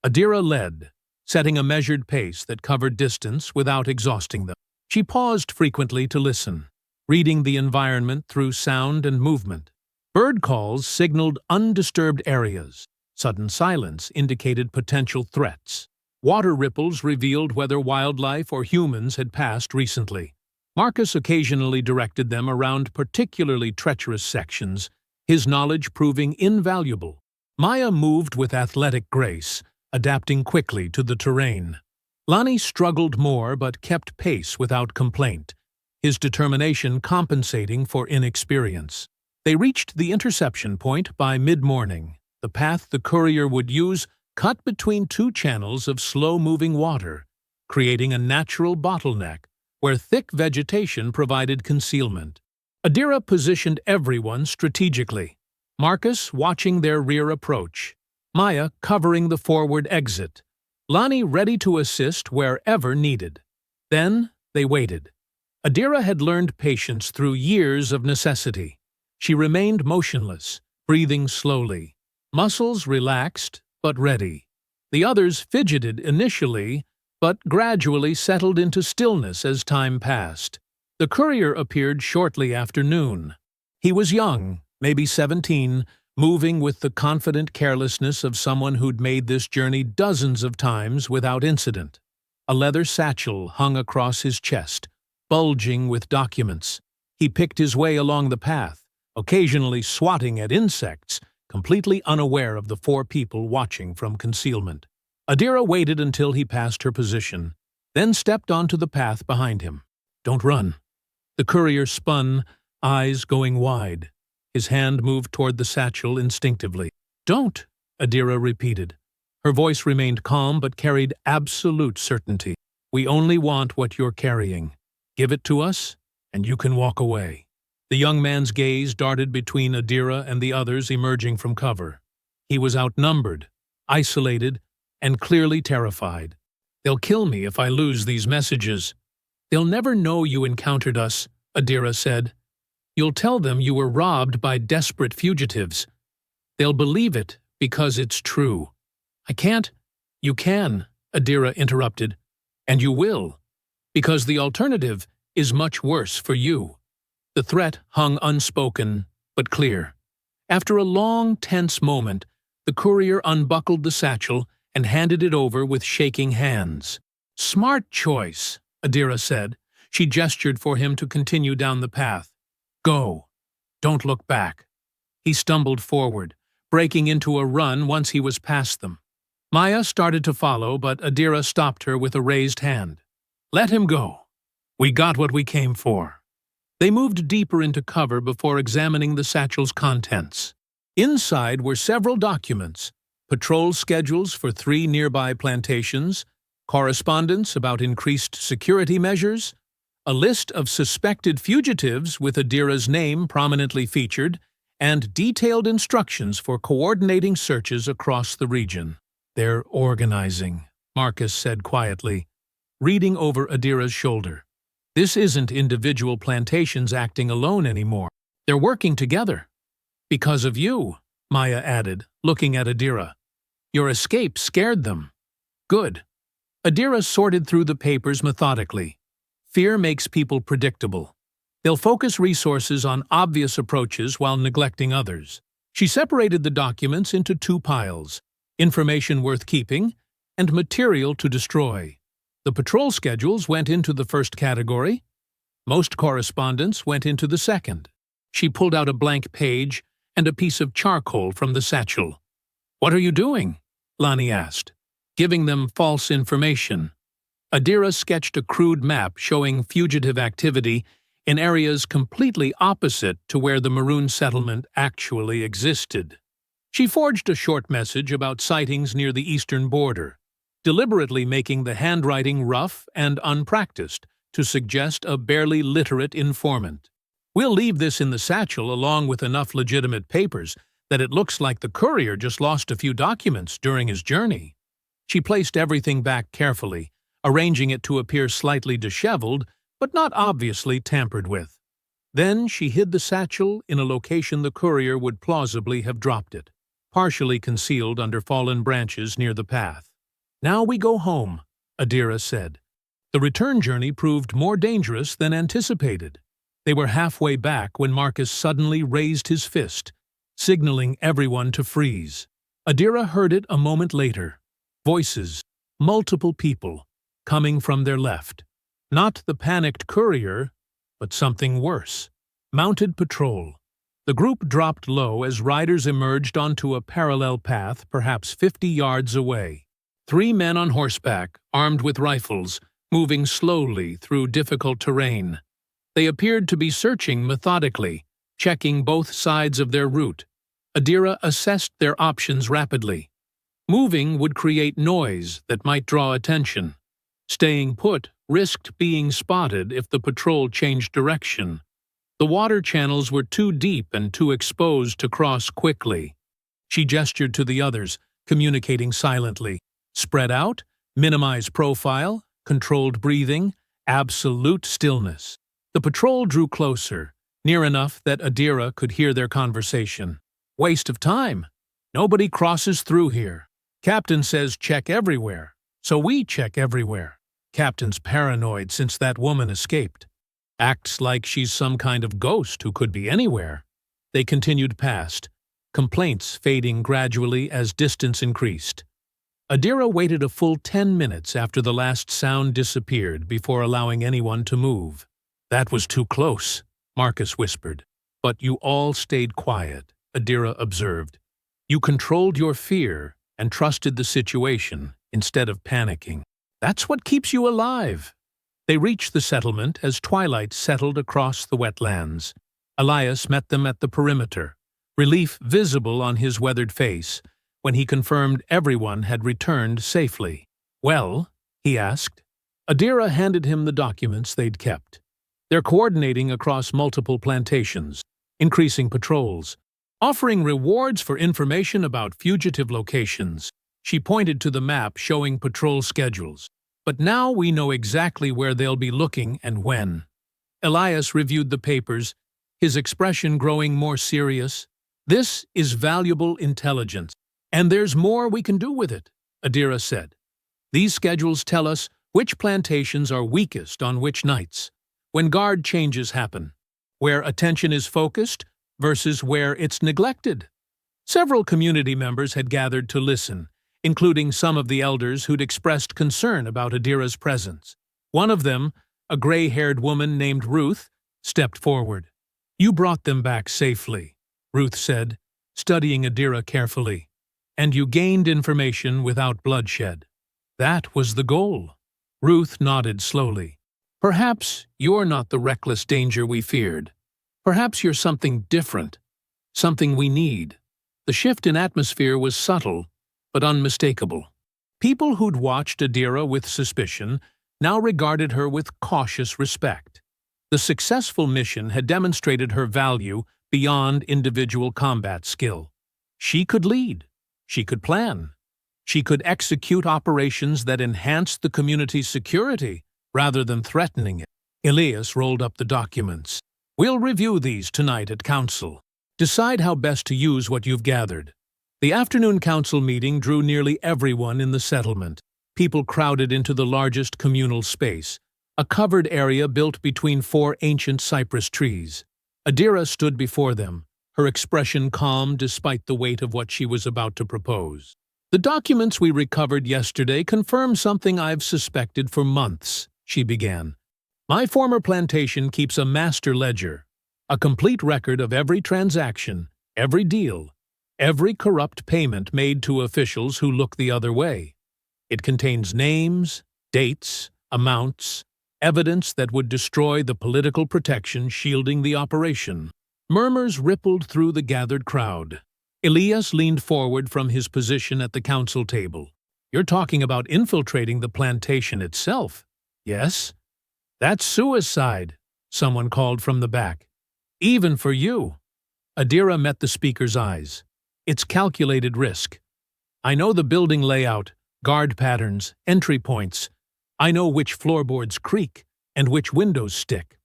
Adira led, setting a measured pace that covered distance without exhausting them. She paused frequently to listen, reading the environment through sound and movement. Bird calls signaled undisturbed areas. Sudden silence indicated potential threats. Water ripples revealed whether wildlife or humans had passed recently. Marcus occasionally directed them around particularly treacherous sections, his knowledge proving invaluable. Maya moved with athletic grace, adapting quickly to the terrain. Lani struggled more but kept pace without complaint, his determination compensating for inexperience. They reached the interception point by mid-morning. The path the courier would use cut between 2 channels of slow-moving water, creating a natural bottleneck where thick vegetation provided concealment. Adira positioned everyone strategically, Marcus watching their rear approach, Maya covering the forward exit, Lani ready to assist wherever needed. Then they waited. Adira had learned patience through years of necessity. She remained motionless, breathing slowly, muscles relaxed but ready. The others fidgeted initially, but gradually settled into stillness as time passed. The courier appeared shortly after noon. He was young, maybe 17, moving with the confident carelessness of someone who'd made this journey dozens of times without incident. A leather satchel hung across his chest, bulging with documents. He picked his way along the path, occasionally swatting at insects, completely unaware of the 4 people watching from concealment. Adira waited until he passed her position, then stepped onto the path behind him. Don't run. The courier spun, eyes going wide. His hand moved toward the satchel instinctively. Don't, Adira repeated. Her voice remained calm but carried absolute certainty. We only want what you're carrying. Give it to us, and you can walk away. The young man's gaze darted between Adira and the others emerging from cover. He was outnumbered, isolated, and clearly terrified. They'll kill me if I lose these messages. They'll never know you encountered us, Adira said. You'll tell them you were robbed by desperate fugitives. They'll believe it because it's true. I can't. You can, Adira interrupted. And you will, because the alternative is much worse for you. The threat hung unspoken, but clear. After a long, tense moment, the courier unbuckled the satchel and handed it over with shaking hands. Smart choice, Adira said. She gestured for him to continue down the path. Go. Don't look back. He stumbled forward, breaking into a run once he was past them. Maya started to follow, but Adira stopped her with a raised hand. Let him go. We got what we came for. They moved deeper into cover before examining the satchel's contents. Inside were several documents, patrol schedules for 3 nearby plantations, correspondence about increased security measures, a list of suspected fugitives with Adira's name prominently featured, and detailed instructions for coordinating searches across the region. They're organizing, Marcus said quietly, reading over Adira's shoulder. This isn't individual plantations acting alone anymore. They're working together. Because of you, Maya added, looking at Adira. Your escape scared them. Good. Adira sorted through the papers methodically. Fear makes people predictable. They'll focus resources on obvious approaches while neglecting others. She separated the documents into two piles: information worth keeping and material to destroy. The patrol schedules went into the first category. Most correspondence went into the second. She pulled out a blank page and a piece of charcoal from the satchel. "What are you doing?" Lonnie asked. "Giving them false information." Adira sketched a crude map showing fugitive activity in areas completely opposite to where the Maroon settlement actually existed. She forged a short message about sightings near the eastern border, deliberately making the handwriting rough and unpracticed to suggest a barely literate informant. "We'll leave this in the satchel along with enough legitimate papers that it looks like the courier just lost a few documents during his journey." She placed everything back carefully, arranging it to appear slightly disheveled, but not obviously tampered with. Then she hid the satchel in a location the courier would plausibly have dropped it, partially concealed under fallen branches near the path. "Now we go home," Adira said. The return journey proved more dangerous than anticipated. They were halfway back when Marcus suddenly raised his fist, signaling everyone to freeze. Adira heard it a moment later. Voices, multiple people, coming from their left. Not the panicked courier, but something worse. Mounted patrol. The group dropped low as riders emerged onto a parallel path perhaps 50 yards away. 3 men on horseback, armed with rifles, moving slowly through difficult terrain. They appeared to be searching methodically, checking both sides of their route. Adira assessed their options rapidly. Moving would create noise that might draw attention. Staying put risked being spotted if the patrol changed direction. The water channels were too deep and too exposed to cross quickly. She gestured to the others, communicating silently. Spread out, minimize profile, controlled breathing, absolute stillness. The patrol drew closer, near enough that Adira could hear their conversation. "Waste of time. Nobody crosses through here. Captain says check everywhere, so we check everywhere. Captain's paranoid since that woman escaped. Acts like she's some kind of ghost who could be anywhere." They continued past, complaints fading gradually as distance increased. Adira waited a full 10 minutes after the last sound disappeared before allowing anyone to move. "That was too close," Marcus whispered. "But you all stayed quiet," Adira observed. "You controlled your fear and trusted the situation instead of panicking. That's what keeps you alive." They reached the settlement as twilight settled across the wetlands. Elias met them at the perimeter, relief visible on his weathered face, when he confirmed everyone had returned safely. "Well?" he asked. Adira handed him the documents they'd kept. "They're coordinating across multiple plantations, increasing patrols, offering rewards for information about fugitive locations." She pointed to the map showing patrol schedules. "But now we know exactly where they'll be looking and when." Elias reviewed the papers, his expression growing more serious. "This is valuable intelligence, and there's more we can do with it," Adira said. "These schedules tell us which plantations are weakest on which nights, when guard changes happen, where attention is focused versus where it's neglected." Several community members had gathered to listen, including some of the elders who'd expressed concern about Adira's presence. One of them, a gray-haired woman named Ruth, stepped forward. "You brought them back safely," Ruth said, studying Adira carefully. "And you gained information without bloodshed. That was the goal." Ruth nodded slowly. "Perhaps you're not the reckless danger we feared. Perhaps you're something different, something we need." The shift in atmosphere was subtle, but unmistakable. People who'd watched Adira with suspicion now regarded her with cautious respect. The successful mission had demonstrated her value beyond individual combat skill. She could lead. She could plan. She could execute operations that enhanced the community's security rather than threatening it. Elias rolled up the documents. "We'll review these tonight at council. Decide how best to use what you've gathered." The afternoon council meeting drew nearly everyone in the settlement. People crowded into the largest communal space, a covered area built between 4 ancient cypress trees. Adira stood before them, her expression calm despite the weight of what she was about to propose. "The documents we recovered yesterday confirm something I've suspected for months," she began. "My former plantation keeps a master ledger, a complete record of every transaction, every deal, every corrupt payment made to officials who look the other way. It contains names, dates, amounts, evidence that would destroy the political protection shielding the operation." Murmurs rippled through the gathered crowd. Elias leaned forward from his position at the council table. "You're talking about infiltrating the plantation itself, yes?" "That's suicide," someone called from the back. "Even for you." Adira met the speaker's eyes. "It's calculated risk. I know the building layout, guard patterns, entry points. I know which floorboards creak and which windows stick.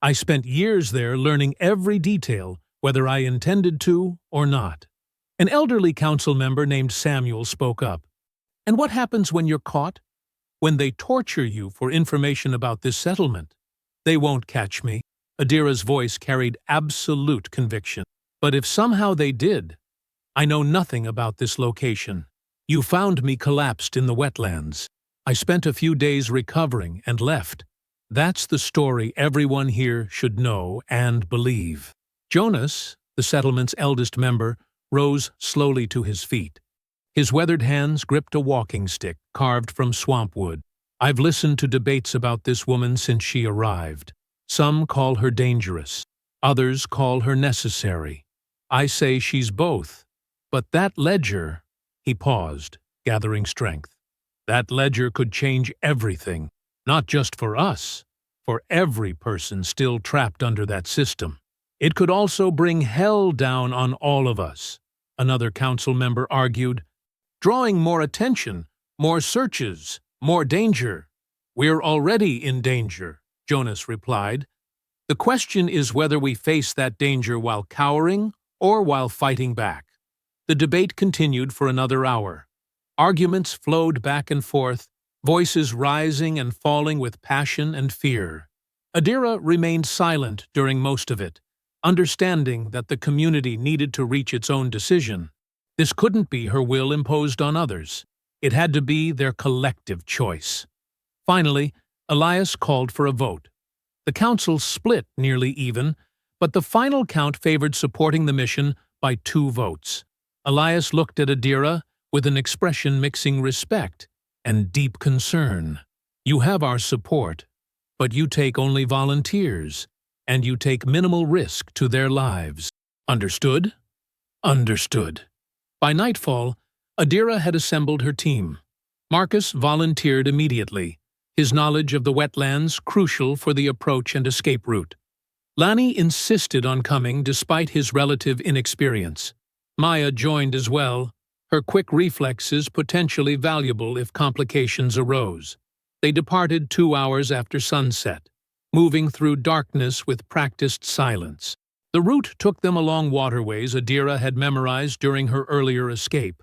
I spent years there learning every detail, whether I intended to or not." An elderly council member named Samuel spoke up. "And what happens when you're caught? When they torture you for information about this settlement?" "They won't catch me." Adira's voice carried absolute conviction. "But if somehow they did, I know nothing about this location. You found me collapsed in the wetlands. I spent a few days recovering and left. That's the story everyone here should know and believe." Jonas, the settlement's eldest member, rose slowly to his feet. His weathered hands gripped a walking stick carved from swamp wood. "I've listened to debates about this woman since she arrived. Some call her dangerous. Others call her necessary. I say she's both. But that ledger—" He paused, gathering strength. "That ledger could change everything. Not just for us, for every person still trapped under that system. It could also bring hell down on all of us," another council member argued. "Drawing more attention, more searches, more danger." "We're already in danger," Jonas replied. "The question is whether we face that danger while cowering or while fighting back." The debate continued for another hour. Arguments flowed back and forth, voices rising and falling with passion and fear. Adira remained silent during most of it, understanding that the community needed to reach its own decision. This couldn't be her will imposed on others. It had to be their collective choice. Finally, Elias called for a vote. The council split nearly even, but the final count favored supporting the mission by 2 votes. Elias looked at Adira with an expression mixing respect and deep concern. "You have our support, but you take only volunteers, and you take minimal risk to their lives. Understood?" "Understood." By nightfall, Adira had assembled her team. Marcus volunteered immediately, his knowledge of the wetlands crucial for the approach and escape route. Lani insisted on coming despite his relative inexperience. Maya joined as well, her quick reflexes potentially valuable if complications arose. They departed 2 hours after sunset, moving through darkness with practiced silence. The route took them along waterways Adira had memorized during her earlier escape,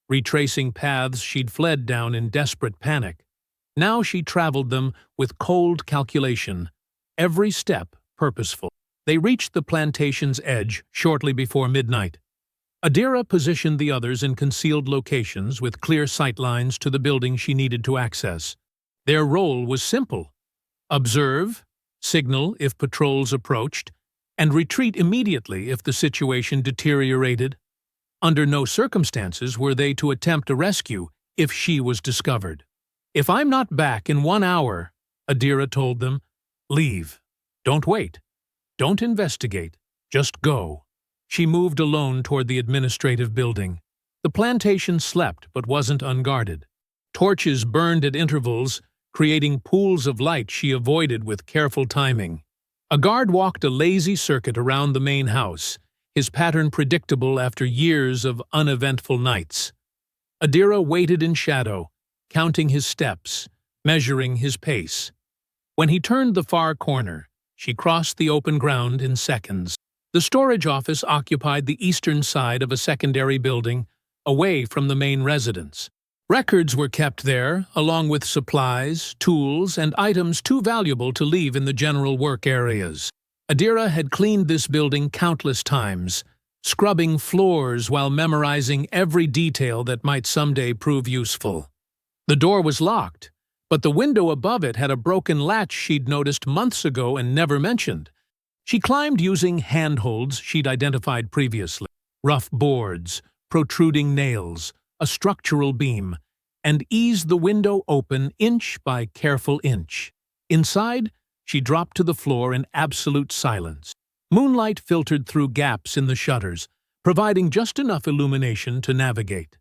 retracing paths she'd fled down in desperate panic. Now she traveled them with cold calculation, every step purposeful. They reached the plantation's edge shortly before midnight. Adira positioned the others in concealed locations with clear sightlines to the building she needed to access. Their role was simple: observe, signal if patrols approached, and retreat immediately if the situation deteriorated. Under no circumstances were they to attempt a rescue if she was discovered. "If I'm not back in 1 hour," Adira told them, "leave. Don't wait. Don't investigate. Just go." She moved alone toward the administrative building. The plantation slept but wasn't unguarded. Torches burned at intervals, creating pools of light she avoided with careful timing. A guard walked a lazy circuit around the main house, his pattern predictable after years of uneventful nights. Adira waited in shadow, counting his steps, measuring his pace. When he turned the far corner, she crossed the open ground in seconds. The storage office occupied the eastern side of a secondary building, away from the main residence. Records were kept there, along with supplies, tools, and items too valuable to leave in the general work areas. Adira had cleaned this building countless times, scrubbing floors while memorizing every detail that might someday prove useful. The door was locked, but the window above it had a broken latch she'd noticed months ago and never mentioned. She climbed using handholds she'd identified previously. Rough boards, protruding nails, a structural beam, and eased the window open inch by careful inch. Inside, she dropped to the floor in absolute silence. Moonlight filtered through gaps in the shutters, providing just enough illumination to navigate.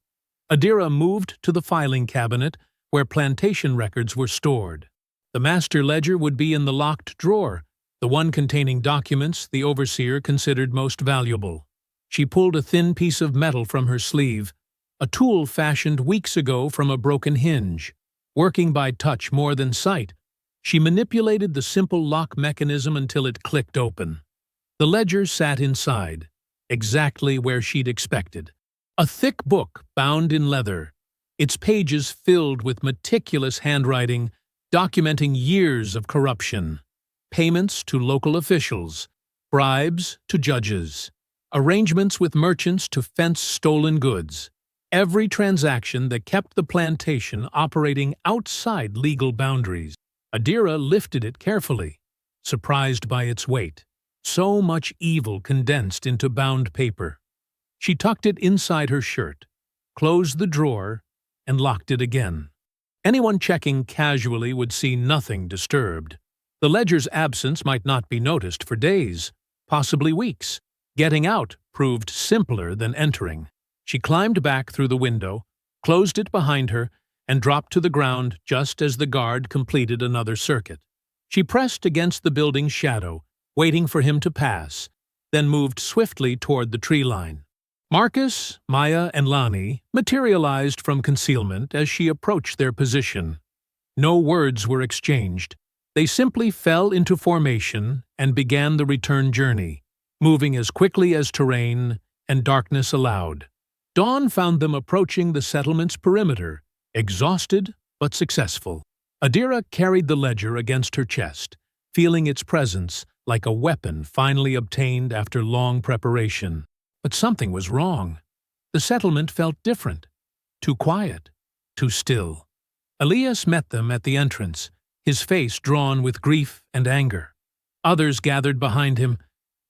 Adira moved to the filing cabinet where plantation records were stored. The master ledger would be in the locked drawer, the one containing documents the overseer considered most valuable. She pulled a thin piece of metal from her sleeve, a tool fashioned weeks ago from a broken hinge. Working by touch more than sight, she manipulated the simple lock mechanism until it clicked open. The ledger sat inside, exactly where she'd expected. A thick book bound in leather, its pages filled with meticulous handwriting documenting years of corruption, payments to local officials, bribes to judges, arrangements with merchants to fence stolen goods, every transaction that kept the plantation operating outside legal boundaries. Adira lifted it carefully, surprised by its weight. So much evil condensed into bound paper. She tucked it inside her shirt, closed the drawer, and locked it again. Anyone checking casually would see nothing disturbed. The ledger's absence might not be noticed for days, possibly weeks. Getting out proved simpler than entering. She climbed back through the window, closed it behind her, and dropped to the ground just as the guard completed another circuit. She pressed against the building's shadow, waiting for him to pass, then moved swiftly toward the tree line. Marcus, Maya, and Lani materialized from concealment as she approached their position. No words were exchanged. They simply fell into formation and began the return journey, moving as quickly as terrain and darkness allowed. Dawn found them approaching the settlement's perimeter, exhausted but successful. Adira carried the ledger against her chest, feeling its presence like a weapon finally obtained after long preparation. But something was wrong. The settlement felt different. Too quiet. Too still. Elias met them at the entrance, his face drawn with grief and anger. Others gathered behind him,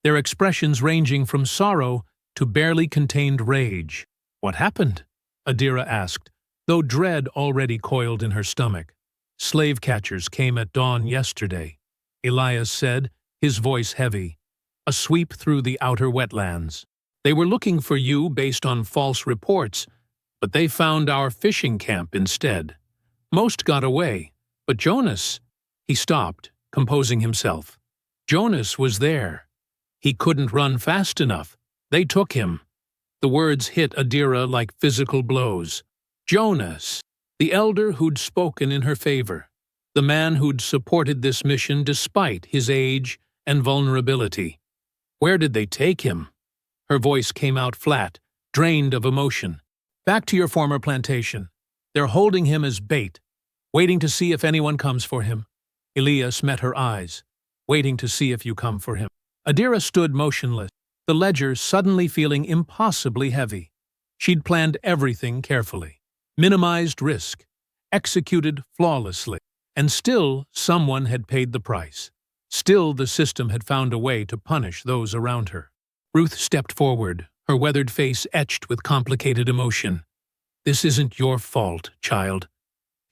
their expressions ranging from sorrow to barely contained rage. "What happened?" Adira asked, though dread already coiled in her stomach. "Slave catchers came at dawn yesterday," Elias said, his voice heavy. "A sweep through the outer wetlands. They were looking for you based on false reports, but they found our fishing camp instead. Most got away, but Jonas—" He stopped, composing himself. "Jonas was there. He couldn't run fast enough. They took him." The words hit Adira like physical blows. Jonas, the elder who'd spoken in her favor, the man who'd supported this mission despite his age and vulnerability. Where did they take him? Her voice came out flat, drained of emotion. "Back to your former plantation. They're holding him as bait, waiting to see if anyone comes for him." Elias met her eyes. "Waiting to see if you come for him." Adira stood motionless, the ledger suddenly feeling impossibly heavy. She'd planned everything carefully, minimized risk, executed flawlessly, and still someone had paid the price. Still the system had found a way to punish those around her. Ruth stepped forward, her weathered face etched with complicated emotion. "This isn't your fault, child.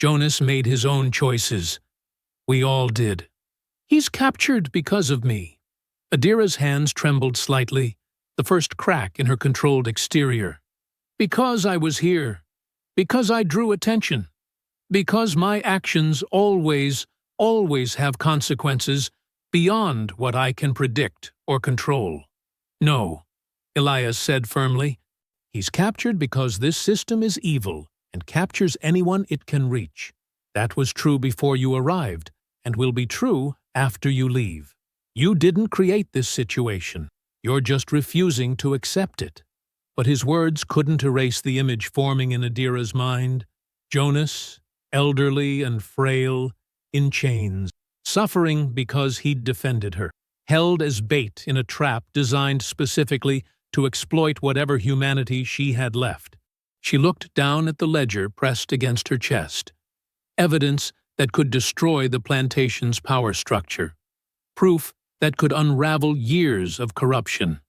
Jonas made his own choices. We all did. He's captured because of me." Adira's hands trembled slightly, the first crack in her controlled exterior. "Because I was here. Because I drew attention. Because my actions always have consequences beyond what I can predict or control." "No," Elias said firmly. "He's captured because this system is evil and captures anyone it can reach. That was true before you arrived, and will be true after you leave. You didn't create this situation. You're just refusing to accept it." But his words couldn't erase the image forming in Adira's mind. Jonas, elderly and frail, in chains, suffering because he'd defended her, held as bait in a trap designed specifically to exploit whatever humanity she had left. She looked down at the ledger pressed against her chest. Evidence that could destroy the plantation's power structure. Proof that could unravel years of corruption.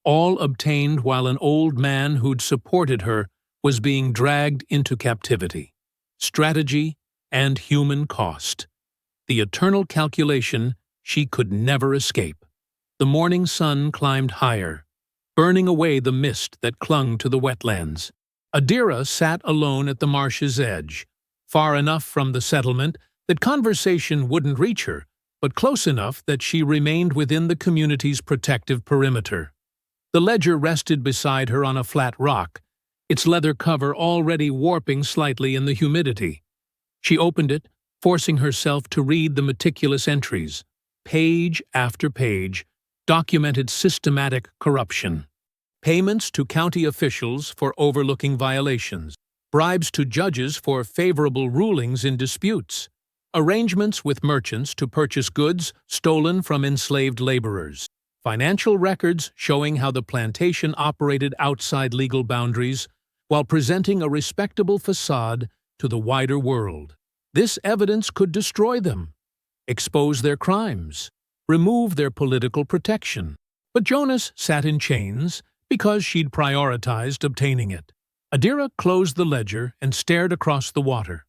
All obtained while an old man who'd supported her was being dragged into captivity. Strategy and human cost. The eternal calculation she could never escape. The morning sun climbed higher, burning away the mist that clung to the wetlands. Adira sat alone at the marsh's edge, far enough from the settlement that conversation wouldn't reach her, but close enough that she remained within the community's protective perimeter. The ledger rested beside her on a flat rock, its leather cover already warping slightly in the humidity. She opened it, forcing herself to read the meticulous entries. Page after page documented systematic corruption. Payments to county officials for overlooking violations. Bribes to judges for favorable rulings in disputes. Arrangements with merchants to purchase goods stolen from enslaved laborers. Financial records showing how the plantation operated outside legal boundaries while presenting a respectable facade to the wider world. This evidence could destroy them, expose their crimes, remove their political protection. But Jonas sat in chains because she'd prioritized obtaining it. Adira closed the ledger and stared across the water.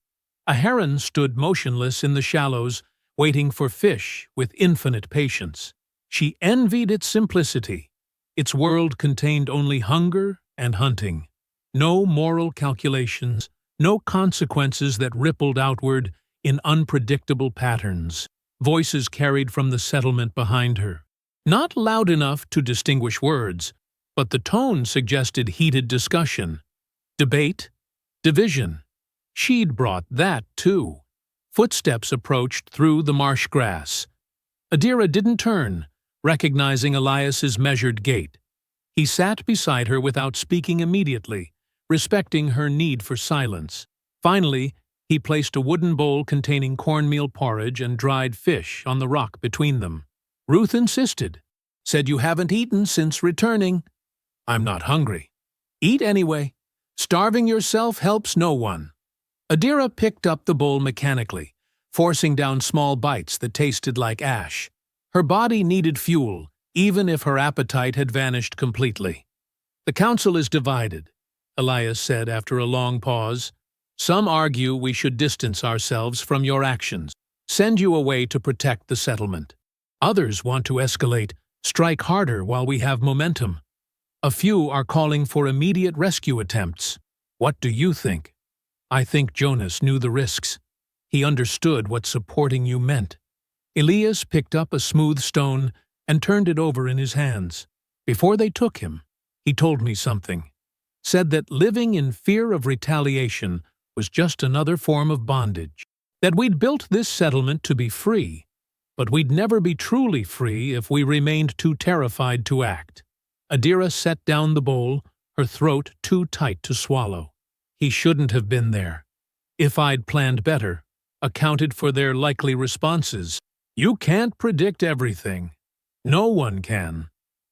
A heron stood motionless in the shallows, waiting for fish with infinite patience. She envied its simplicity. Its world contained only hunger and hunting. No moral calculations, no consequences that rippled outward in unpredictable patterns. Voices carried from the settlement behind her. Not loud enough to distinguish words, but the tone suggested heated discussion. Debate, division. She'd brought that, too. Footsteps approached through the marsh grass. Adira didn't turn, recognizing Elias's measured gait. He sat beside her without speaking immediately, respecting her need for silence. Finally, he placed a wooden bowl containing cornmeal porridge and dried fish on the rock between them. Ruth insisted. Said you haven't eaten since returning. I'm not hungry. Eat anyway. Starving yourself helps no one. Adira picked up the bowl mechanically, forcing down small bites that tasted like ash. Her body needed fuel, even if her appetite had vanished completely. The council is divided, Elias said after a long pause. Some argue we should distance ourselves from your actions, send you away to protect the settlement. Others want to escalate, strike harder while we have momentum. A few are calling for immediate rescue attempts. What do you think? I think Jonas knew the risks. He understood what supporting you meant. Elias picked up a smooth stone and turned it over in his hands. Before they took him, he told me something. Said that living in fear of retaliation was just another form of bondage. That we'd built this settlement to be free, but we'd never be truly free if we remained too terrified to act. Adira set down the bowl, her throat too tight to swallow. He shouldn't have been there. If I'd planned better, accounted for their likely responses. You can't predict everything. No one can.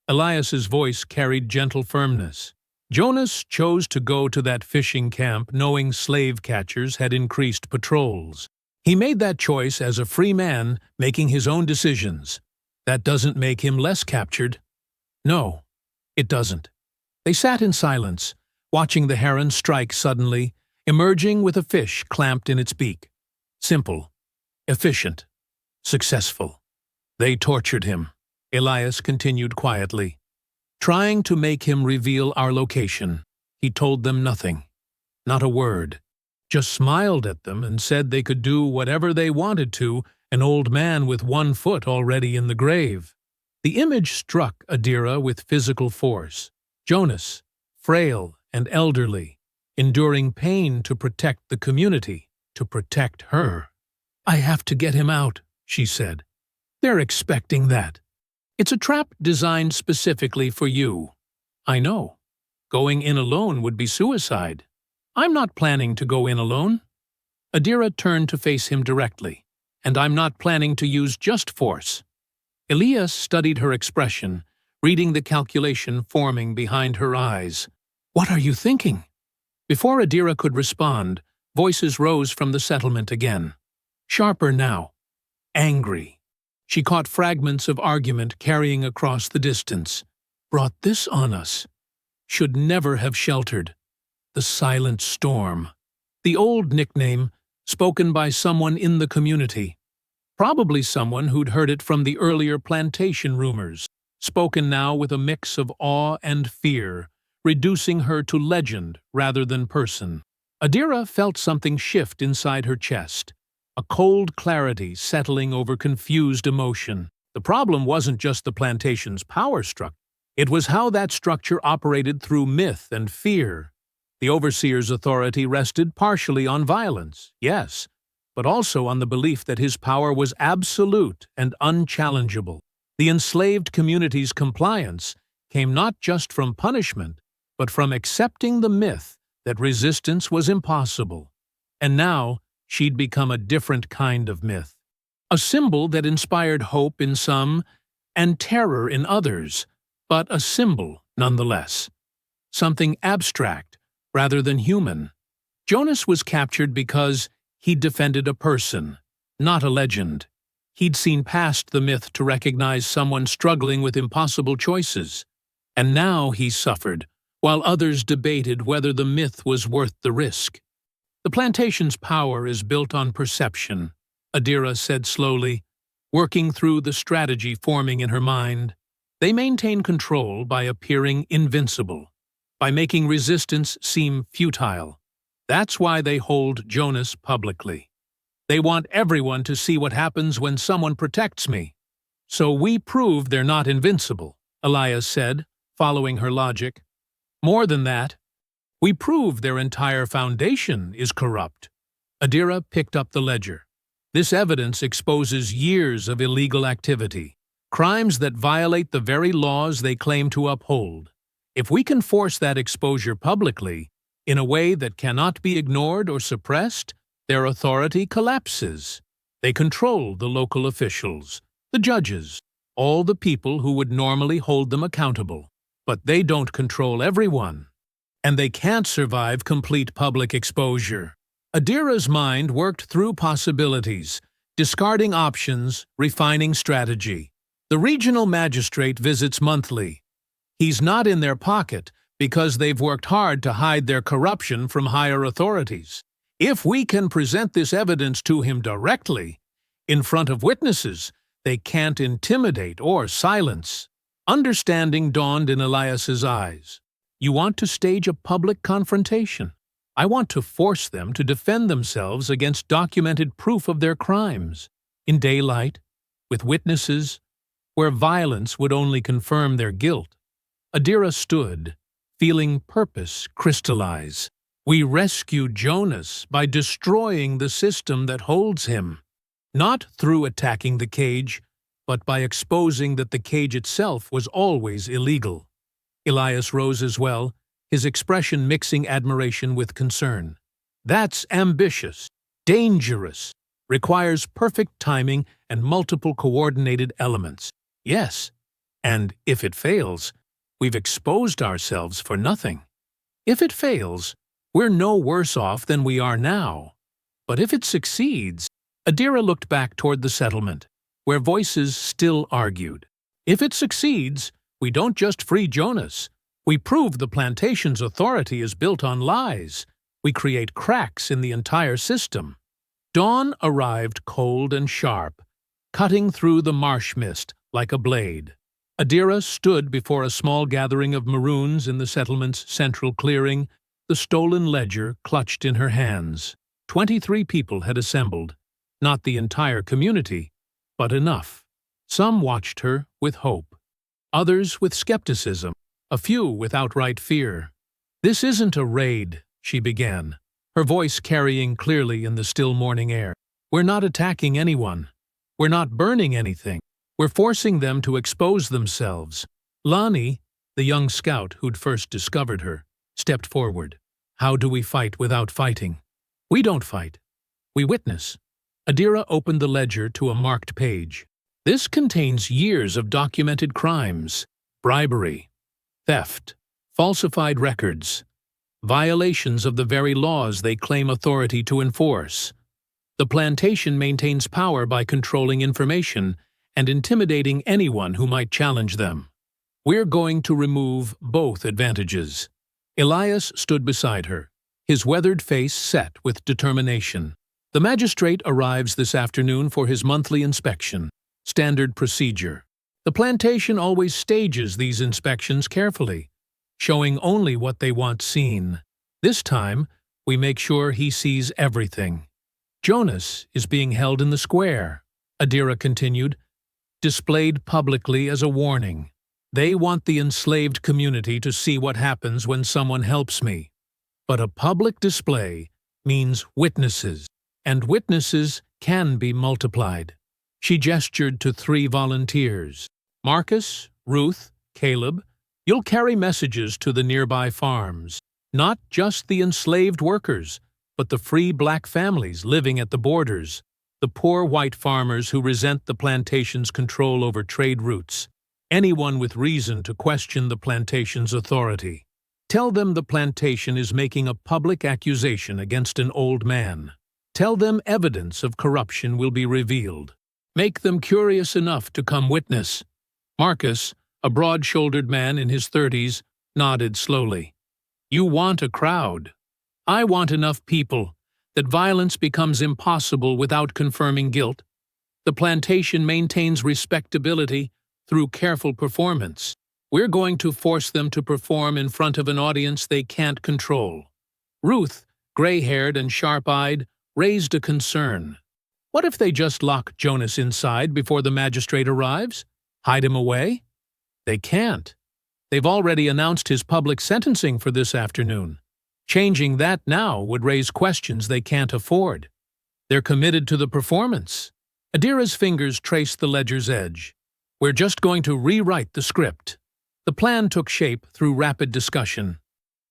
Elias's voice carried gentle firmness. Jonas chose to go to that fishing camp knowing slave catchers had increased patrols. He made that choice as a free man making his own decisions. That doesn't make him less captured. No, it doesn't. They sat in silence, watching the heron strike suddenly, emerging with a fish clamped in its beak. Simple, efficient, successful. They tortured him, Elias continued quietly. Trying to make him reveal our location. He told them nothing, not a word. Just smiled at them and said they could do whatever they wanted to, an old man with one foot already in the grave. The image struck Adira with physical force. Jonas, frail and elderly, enduring pain to protect the community, to protect her. I have to get him out, she said. They're expecting that. It's a trap designed specifically for you. I know. Going in alone would be suicide. I'm not planning to go in alone. Adira turned to face him directly. And I'm not planning to use just force. Elias studied her expression, reading the calculation forming behind her eyes. "What are you thinking?" Before Adira could respond, voices rose from the settlement again. Sharper now. Angry. She caught fragments of argument carrying across the distance. "Brought this on us. Should never have sheltered. The silent storm." The old nickname, spoken by someone in the community. Probably someone who'd heard it from the earlier plantation rumors, spoken now with a mix of awe and fear, reducing her to legend rather than person. Adira felt something shift inside her chest, a cold clarity settling over confused emotion. The problem wasn't just the plantation's power structure. It was how that structure operated through myth and fear. The overseer's authority rested partially on violence, yes, but also on the belief that his power was absolute and unchallengeable. The enslaved community's compliance came not just from punishment, but from accepting the myth that resistance was impossible. And now, she'd become a different kind of myth. A symbol that inspired hope in some and terror in others, but a symbol nonetheless. Something abstract rather than human. Jonas was captured because he'd defended a person, not a legend. He'd seen past the myth to recognize someone struggling with impossible choices. And now he suffered, while others debated whether the myth was worth the risk. "The plantation's power is built on perception," Adira said slowly, working through the strategy forming in her mind. "They maintain control by appearing invincible, by making resistance seem futile. That's why they hold Jonas publicly. They want everyone to see what happens when someone protects me. So we prove they're not invincible," Elias said, following her logic. "More than that, we prove their entire foundation is corrupt." Adira picked up the ledger. "This evidence exposes years of illegal activity, crimes that violate the very laws they claim to uphold. If we can force that exposure publicly, in a way that cannot be ignored or suppressed, their authority collapses. They control the local officials, the judges, all the people who would normally hold them accountable. But they don't control everyone. And they can't survive complete public exposure." Adira's mind worked through possibilities, discarding options, refining strategy. The regional magistrate visits monthly. He's not in their pocket because they've worked hard to hide their corruption from higher authorities. If we can present this evidence to him directly, in front of witnesses, they can't intimidate or silence. Understanding dawned in Elias's eyes. "You want to stage a public confrontation. I want to force them to defend themselves against documented proof of their crimes, in daylight, with witnesses, where violence would only confirm their guilt." Adira stood, feeling purpose crystallize. "We rescue Jonas by destroying the system that holds him. Not through attacking the cage, but by exposing that the cage itself was always illegal." Elias rose as well, his expression mixing admiration with concern. "That's ambitious, dangerous, requires perfect timing and multiple coordinated elements. Yes, and if it fails, we've exposed ourselves for nothing. If it fails, we're no worse off than we are now. But if it succeeds..." Adira looked back toward the settlement, where voices still argued. "If it succeeds, we don't just free Jonas. We prove the plantation's authority is built on lies. We create cracks in the entire system." Dawn arrived cold and sharp, cutting through the marsh mist like a blade. Adira stood before a small gathering of Maroons in the settlement's central clearing, the stolen ledger clutched in her hands. 23 people had assembled, not the entire community, but enough. Some watched her with hope, others with skepticism, a few with outright fear. "This isn't a raid," she began, her voice carrying clearly in the still morning air. "We're not attacking anyone. We're not burning anything. We're forcing them to expose themselves." Lani, the young scout who'd first discovered her, stepped forward. "How do we fight without fighting?" "We don't fight. We witness." Adira opened the ledger to a marked page. "This contains years of documented crimes. bribery, theft, falsified records, violations of the very laws they claim authority to enforce. The plantation maintains power by controlling information and intimidating anyone who might challenge them. We're going to remove both advantages. Elias stood beside her, his weathered face set with determination. The magistrate arrives this afternoon for his monthly inspection. Standard procedure. The plantation always stages these inspections carefully, showing only what they want seen. This time, we make sure he sees everything. Jonas is being held in the square, Adira continued, displayed publicly as a warning. They want the enslaved community to see what happens when someone helps me. But a public display means witnesses, and witnesses can be multiplied. She gestured to 3 volunteers. Marcus, Ruth, Caleb, you'll carry messages to the nearby farms. Not just the enslaved workers, but the free black families living at the borders, the poor white farmers who resent the plantation's control over trade routes, anyone with reason to question the plantation's authority. Tell them the plantation is making a public accusation against an old man. Tell them evidence of corruption will be revealed. Make them curious enough to come witness. Marcus, a broad-shouldered man in his 30s, nodded slowly. You want a crowd. I want enough people that violence becomes impossible without confirming guilt. The plantation maintains respectability through careful performance. We're going to force them to perform in front of an audience they can't control. Ruth, gray-haired and sharp-eyed, raised a concern. What if they just lock Jonas inside before the magistrate arrives? Hide him away? They can't. They've already announced his public sentencing for this afternoon. Changing that now would raise questions they can't afford. They're committed to the performance. Adira's fingers traced the ledger's edge. We're just going to rewrite the script. The plan took shape through rapid discussion.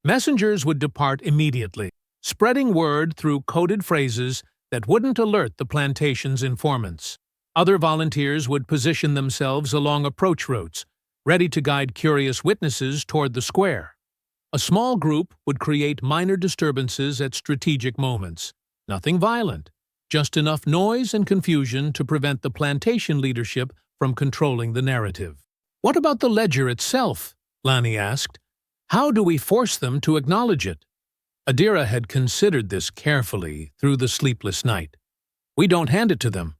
Messengers would depart immediately, spreading word through coded phrases that wouldn't alert the plantation's informants. Other volunteers would position themselves along approach routes, ready to guide curious witnesses toward the square. A small group would create minor disturbances at strategic moments. Nothing violent, just enough noise and confusion to prevent the plantation leadership from controlling the narrative. What about the ledger itself? Lani asked. How do we force them to acknowledge it? Adira had considered this carefully through the sleepless night. We don't hand it to them.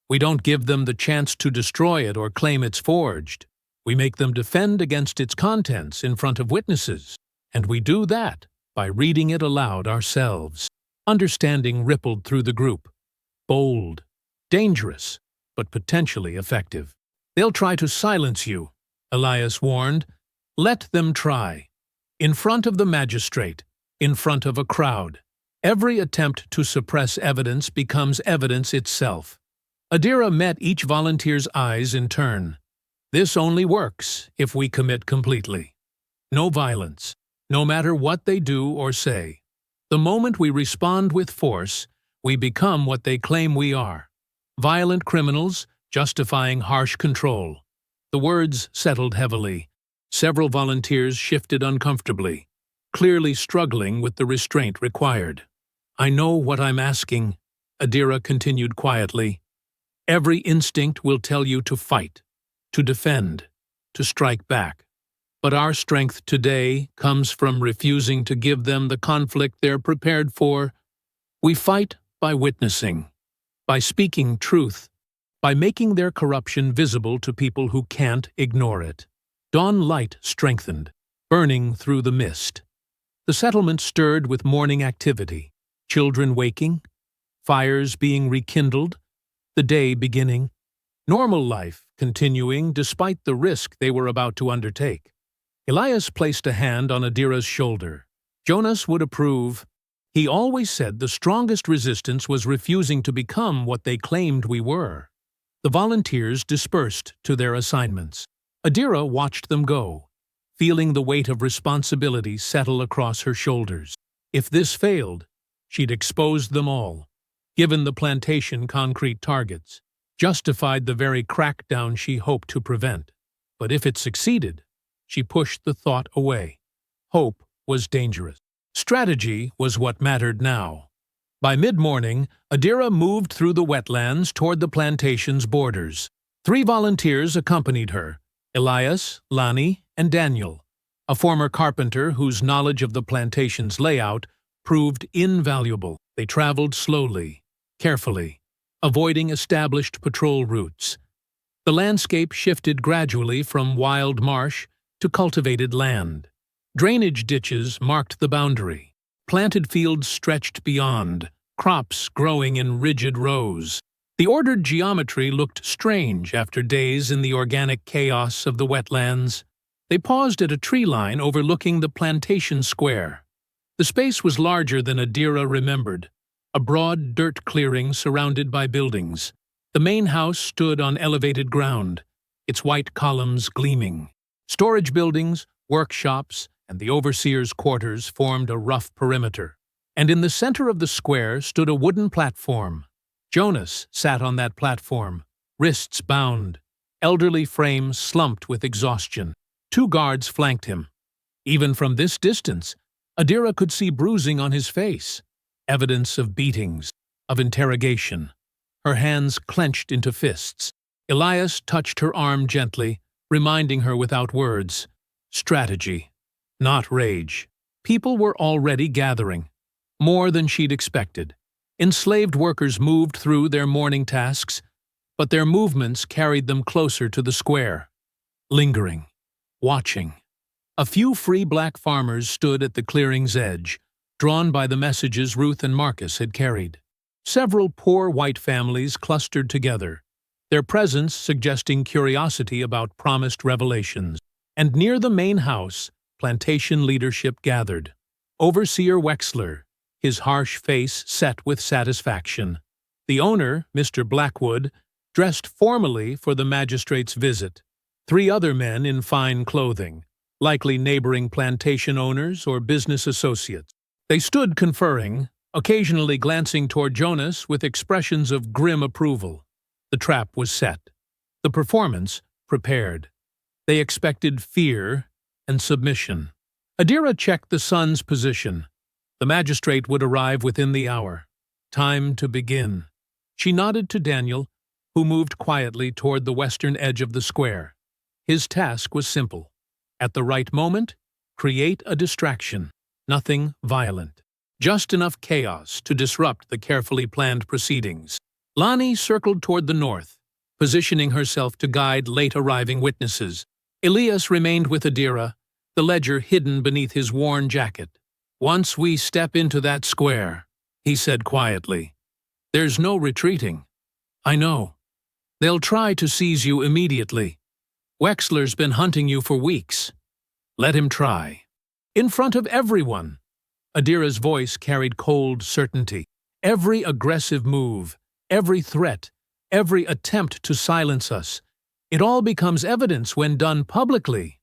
We don't give them the chance to destroy it or claim it's forged. We make them defend against its contents in front of witnesses. And we do that by reading it aloud ourselves. Understanding rippled through the group. Bold, dangerous, but potentially effective. They'll try to silence you, Elias warned. Let them try. In front of the magistrate, in front of a crowd. Every attempt to suppress evidence becomes evidence itself. Adira met each volunteer's eyes in turn. This only works if we commit completely. No violence, no matter what they do or say. The moment we respond with force, we become what they claim we are. Violent criminals justifying harsh control. The words settled heavily. Several volunteers shifted uncomfortably, clearly struggling with the restraint required. I know what I'm asking, Adira continued quietly. Every instinct will tell you to fight, to defend, to strike back. But our strength today comes from refusing to give them the conflict they're prepared for. We fight by witnessing, by speaking truth, by making their corruption visible to people who can't ignore it. Dawn light strengthened, burning through the mist. The settlement stirred with morning activity, children waking, fires being rekindled, the day beginning, normal life continuing despite the risk they were about to undertake. Elias placed a hand on Adira's shoulder. Jonas would approve. He always said the strongest resistance was refusing to become what they claimed we were. The volunteers dispersed to their assignments. Adira watched them go, feeling the weight of responsibility settle across her shoulders. If this failed, she'd exposed them all, given the plantation concrete targets, justified the very crackdown she hoped to prevent. But if it succeeded, She pushed the thought away. Hope was dangerous. Strategy was what mattered now. By mid-morning, Adira moved through the wetlands toward the plantation's borders. 3 volunteers accompanied her: Elias, Lani, and Daniel, a former carpenter whose knowledge of the plantation's layout proved invaluable. They traveled slowly, carefully, avoiding established patrol routes. The landscape shifted gradually from wild marsh to cultivated land. Drainage ditches marked the boundary. Planted fields stretched beyond, crops growing in rigid rows. The ordered geometry looked strange after days in the organic chaos of the wetlands. They paused at a tree line overlooking the plantation square. The space was larger than Adira remembered, a broad dirt clearing surrounded by buildings. The main house stood on elevated ground, its white columns gleaming. Storage buildings, workshops, and the overseer's quarters formed a rough perimeter. And in the center of the square stood a wooden platform. Jonas sat on that platform, wrists bound, elderly frame slumped with exhaustion. 2 guards flanked him. Even from this distance, Adira could see bruising on his face, evidence of beatings, of interrogation. Her hands clenched into fists. Elias touched her arm gently, reminding her without words. Strategy, not rage. People were already gathering, more than she'd expected. Enslaved workers moved through their morning tasks, but their movements carried them closer to the square, lingering, watching. A few free black farmers stood at the clearing's edge, drawn by the messages Ruth and Marcus had carried. Several poor white families clustered together, their presence suggesting curiosity about promised revelations. And near the main house, plantation leadership gathered. Overseer Wexler, his harsh face set with satisfaction. The owner, Mr. Blackwood, dressed formally for the magistrate's visit. 3 other men in fine clothing, likely neighboring plantation owners or business associates. They stood conferring, occasionally glancing toward Jonas with expressions of grim approval. The trap was set. The performance prepared. They expected fear and submission. Adira checked the sun's position. The magistrate would arrive within the hour. Time to begin. She nodded to Daniel, who moved quietly toward the western edge of the square. His task was simple. At the right moment, create a distraction. Nothing violent. Just enough chaos to disrupt the carefully planned proceedings. Lani circled toward the north, positioning herself to guide late-arriving witnesses. Elias remained with Adira, the ledger hidden beneath his worn jacket. "Once we step into that square," he said quietly, "there's no retreating. I know. They'll try to seize you immediately. Wexler's been hunting you for weeks. Let him try." In front of everyone, Adira's voice carried cold certainty. Every aggressive move, every threat, every attempt to silence us, it all becomes evidence when done publicly.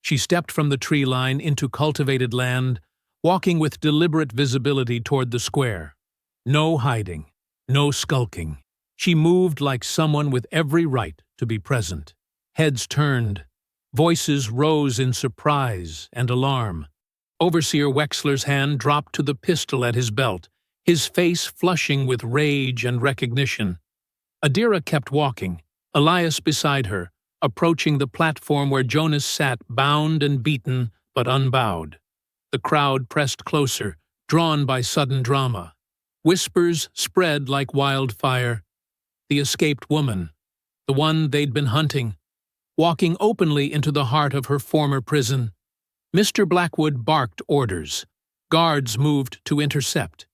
She stepped from the tree line into cultivated land, walking with deliberate visibility toward the square. No hiding, no skulking. She moved like someone with every right to be present. Heads turned. Voices rose in surprise and alarm. Overseer Wexler's hand dropped to the pistol at his belt, his face flushing with rage and recognition. Adira kept walking, Elias beside her, approaching the platform where Jonas sat bound and beaten but unbowed. The crowd pressed closer, drawn by sudden drama. Whispers spread like wildfire. The escaped woman, the one they'd been hunting, walking openly into the heart of her former prison. Mr. Blackwood barked orders. Guards moved to intercept.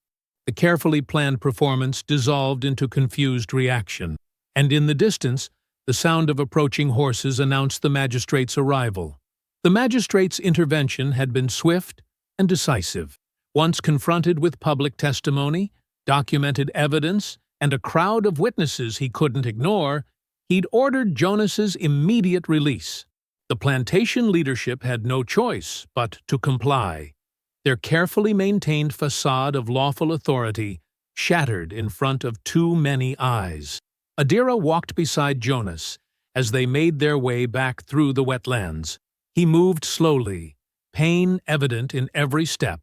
The carefully planned performance dissolved into confused reaction, and in the distance, the sound of approaching horses announced the magistrate's arrival. The magistrate's intervention had been swift and decisive. Once confronted with public testimony, documented evidence, and a crowd of witnesses he couldn't ignore, he'd ordered Jonas's immediate release. The plantation leadership had no choice but to comply. Their carefully maintained facade of lawful authority shattered in front of too many eyes. Adira walked beside Jonas as they made their way back through the wetlands. He moved slowly, pain evident in every step,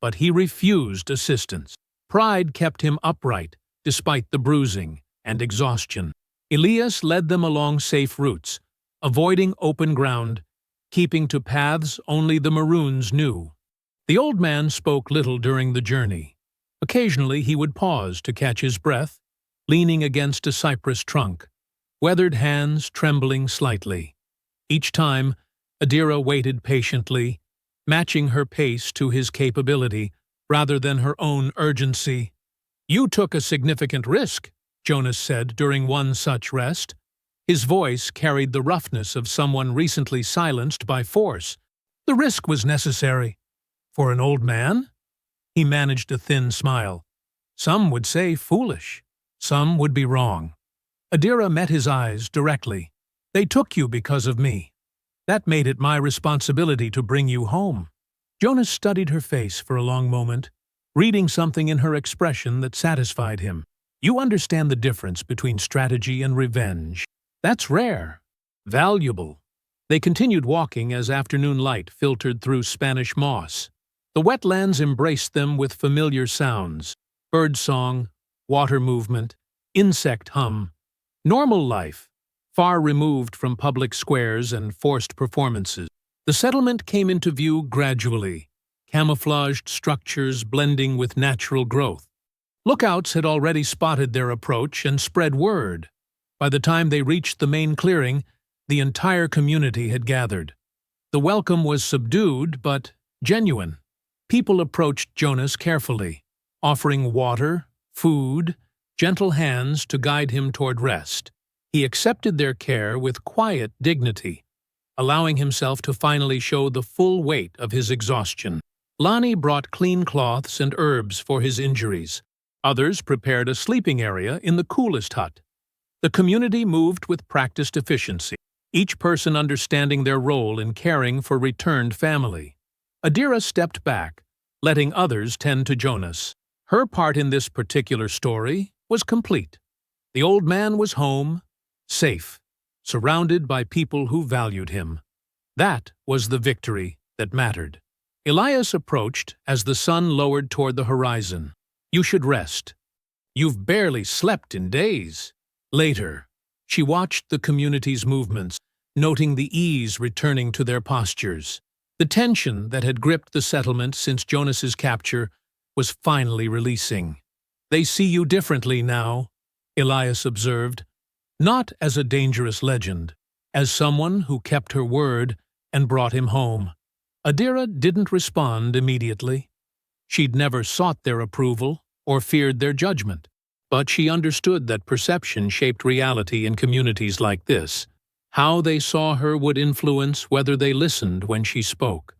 but he refused assistance. Pride kept him upright, despite the bruising and exhaustion. Elias led them along safe routes, avoiding open ground, keeping to paths only the Maroons knew. The old man spoke little during the journey. Occasionally he would pause to catch his breath, leaning against a cypress trunk, weathered hands trembling slightly. Each time, Adira waited patiently, matching her pace to his capability rather than her own urgency. "You took a significant risk," Jonas said during one such rest. His voice carried the roughness of someone recently silenced by force. "The risk was necessary." "For an old man?" He managed a thin smile. "Some would say foolish. Some would be wrong." Adira met his eyes directly. "They took you because of me. That made it my responsibility to bring you home." Jonas studied her face for a long moment, reading something in her expression that satisfied him. "You understand the difference between strategy and revenge. That's rare. Valuable." They continued walking as afternoon light filtered through Spanish moss. The wetlands embraced them with familiar sounds: birdsong, water movement, insect hum. Normal life, far removed from public squares and forced performances. The settlement came into view gradually, camouflaged structures blending with natural growth. Lookouts had already spotted their approach and spread word. By the time they reached the main clearing, the entire community had gathered. The welcome was subdued but genuine. People approached Jonas carefully, offering water, food, gentle hands to guide him toward rest. He accepted their care with quiet dignity, allowing himself to finally show the full weight of his exhaustion. Lani brought clean cloths and herbs for his injuries. Others prepared a sleeping area in the coolest hut. The community moved with practiced efficiency, each person understanding their role in caring for returned family. Adira stepped back, letting others tend to Jonas. Her part in this particular story was complete. The old man was home, safe, surrounded by people who valued him. That was the victory that mattered. Elias approached as the sun lowered toward the horizon. "You should rest. You've barely slept in days." Later, she watched the community's movements, noting the ease returning to their postures. The tension that had gripped the settlement since Jonas's capture was finally releasing. "They see you differently now," Elias observed, not as a dangerous legend, as someone who kept her word and brought him home. Adira didn't respond immediately. She'd never sought their approval or feared their judgment, but she understood that perception shaped reality in communities like this. How they saw her would influence whether they listened when she spoke.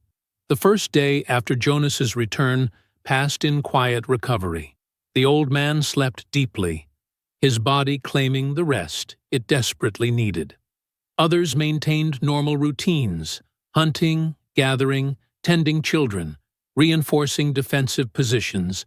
The first day after Jonas's return passed in quiet recovery. The old man slept deeply, his body claiming the rest it desperately needed. Others maintained normal routines, hunting, gathering, tending children, reinforcing defensive positions.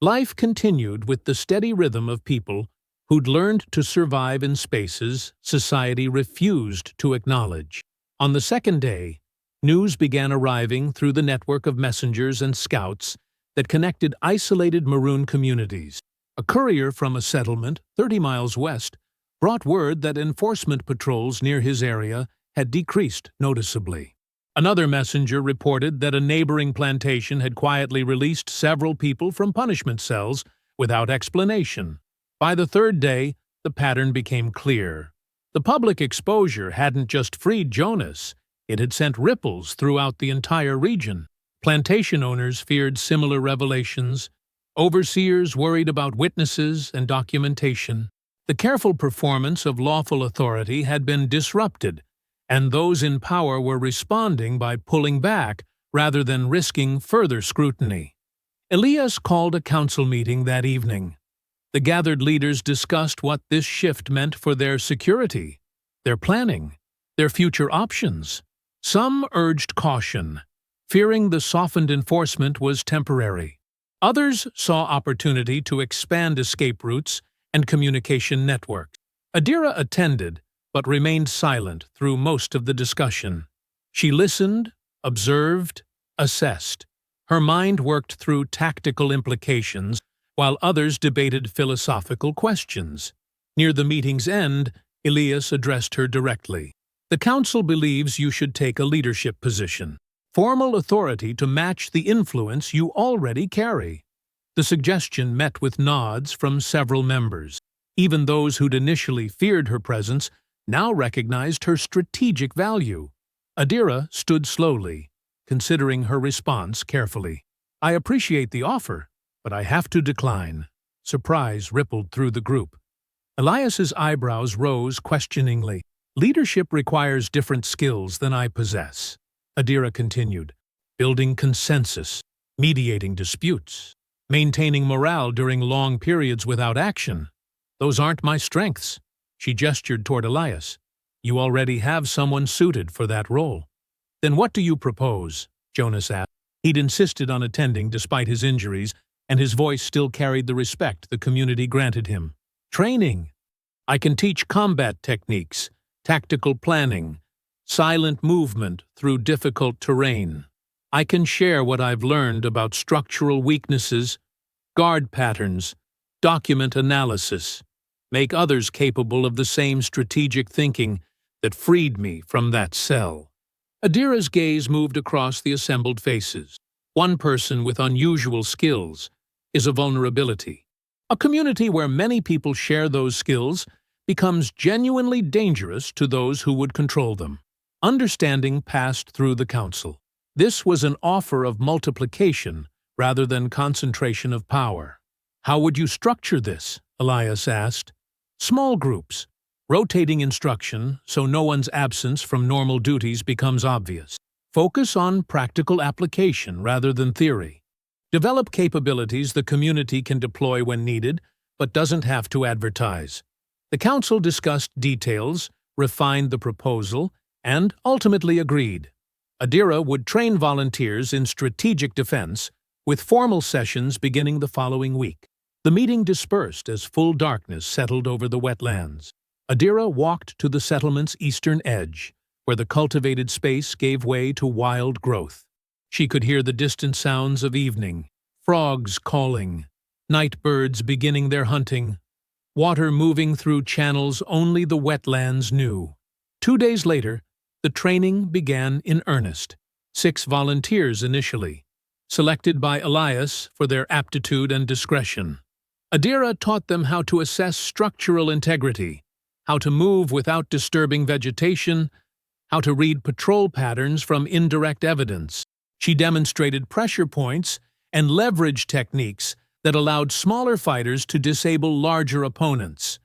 Life continued with the steady rhythm of people who'd learned to survive in spaces society refused to acknowledge. On the second day, news began arriving through the network of messengers and scouts that connected isolated Maroon communities. A courier from a settlement 30 miles west brought word that enforcement patrols near his area had decreased noticeably. Another messenger reported that a neighboring plantation had quietly released several people from punishment cells without explanation. By the third day, the pattern became clear. The public exposure hadn't just freed Jonas, it had sent ripples throughout the entire region. Plantation owners feared similar revelations. Overseers worried about witnesses and documentation. The careful performance of lawful authority had been disrupted, and those in power were responding by pulling back rather than risking further scrutiny. Elias called a council meeting that evening. The gathered leaders discussed what this shift meant for their security, their planning, their future options. Some urged caution, fearing the softened enforcement was temporary. Others saw opportunity to expand escape routes and communication networks. Adira attended, but remained silent through most of the discussion. She listened, observed, assessed. Her mind worked through tactical implications, while others debated philosophical questions. Near the meeting's end, Elias addressed her directly. The council believes you should take a leadership position, formal authority to match the influence you already carry. The suggestion met with nods from several members. Even those who'd initially feared her presence now recognized her strategic value. Adira stood slowly, considering her response carefully. "I appreciate the offer, but I have to decline." Surprise rippled through the group. Elias's eyebrows rose questioningly. "Leadership requires different skills than I possess," Adira continued. "Building consensus, mediating disputes, maintaining morale during long periods without action. Those aren't my strengths." She gestured toward Elias. "You already have someone suited for that role." "Then what do you propose?" Jonas asked. He'd insisted on attending despite his injuries, and his voice still carried the respect the community granted him. "Training. I can teach combat techniques, tactical planning, silent movement through difficult terrain. I can share what I've learned about structural weaknesses, guard patterns, document analysis, make others capable of the same strategic thinking that freed me from that cell." Adira's gaze moved across the assembled faces. One person with unusual skills is a vulnerability. A community where many people share those skills becomes genuinely dangerous to those who would control them. Understanding passed through the council. This was an offer of multiplication rather than concentration of power. "How would you structure this?" Elias asked. "Small groups, rotating instruction so no one's absence from normal duties becomes obvious. Focus on practical application rather than theory. Develop capabilities the community can deploy when needed, but doesn't have to advertise." The council discussed details, refined the proposal, and ultimately agreed. Adira would train volunteers in strategic defense, with formal sessions beginning the following week. The meeting dispersed as full darkness settled over the wetlands. Adira walked to the settlement's eastern edge, where the cultivated space gave way to wild growth. She could hear the distant sounds of evening, frogs calling, night birds beginning their hunting, water moving through channels only the wetlands knew. 2 days later, the training began in earnest. 6 volunteers initially, selected by Elias for their aptitude and discretion. Adira taught them how to assess structural integrity, how to move without disturbing vegetation, how to read patrol patterns from indirect evidence. She demonstrated pressure points and leverage techniques that allowed smaller fighters to disable larger opponents.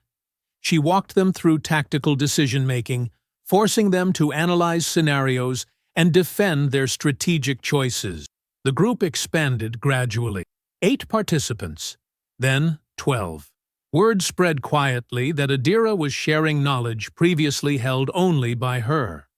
She walked them through tactical decision-making, forcing them to analyze scenarios and defend their strategic choices. The group expanded gradually. 8 participants, then 12. Word spread quietly that Adira was sharing knowledge previously held only by her.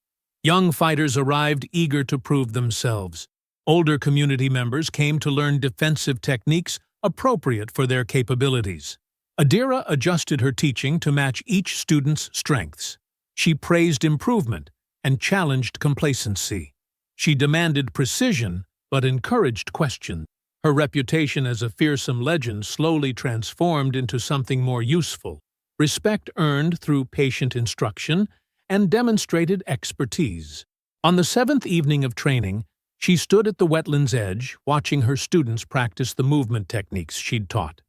Young fighters arrived eager to prove themselves. Older community members came to learn defensive techniques appropriate for their capabilities. Adira adjusted her teaching to match each student's strengths. She praised improvement and challenged complacency. She demanded precision but encouraged questions. Her reputation as a fearsome legend slowly transformed into something more useful, respect earned through patient instruction and demonstrated expertise. On the 7th evening of training, she stood at the wetland's edge, watching her students practice the movement techniques she'd taught.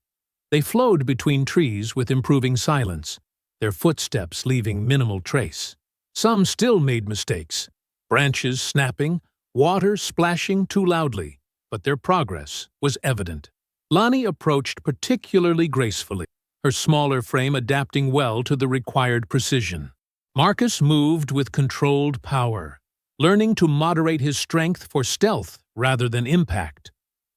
They flowed between trees with improving silence, their footsteps leaving minimal trace. Some still made mistakes, branches snapping, water splashing too loudly, but their progress was evident. Lani approached particularly gracefully, her smaller frame adapting well to the required precision. Marcus moved with controlled power, learning to moderate his strength for stealth rather than impact.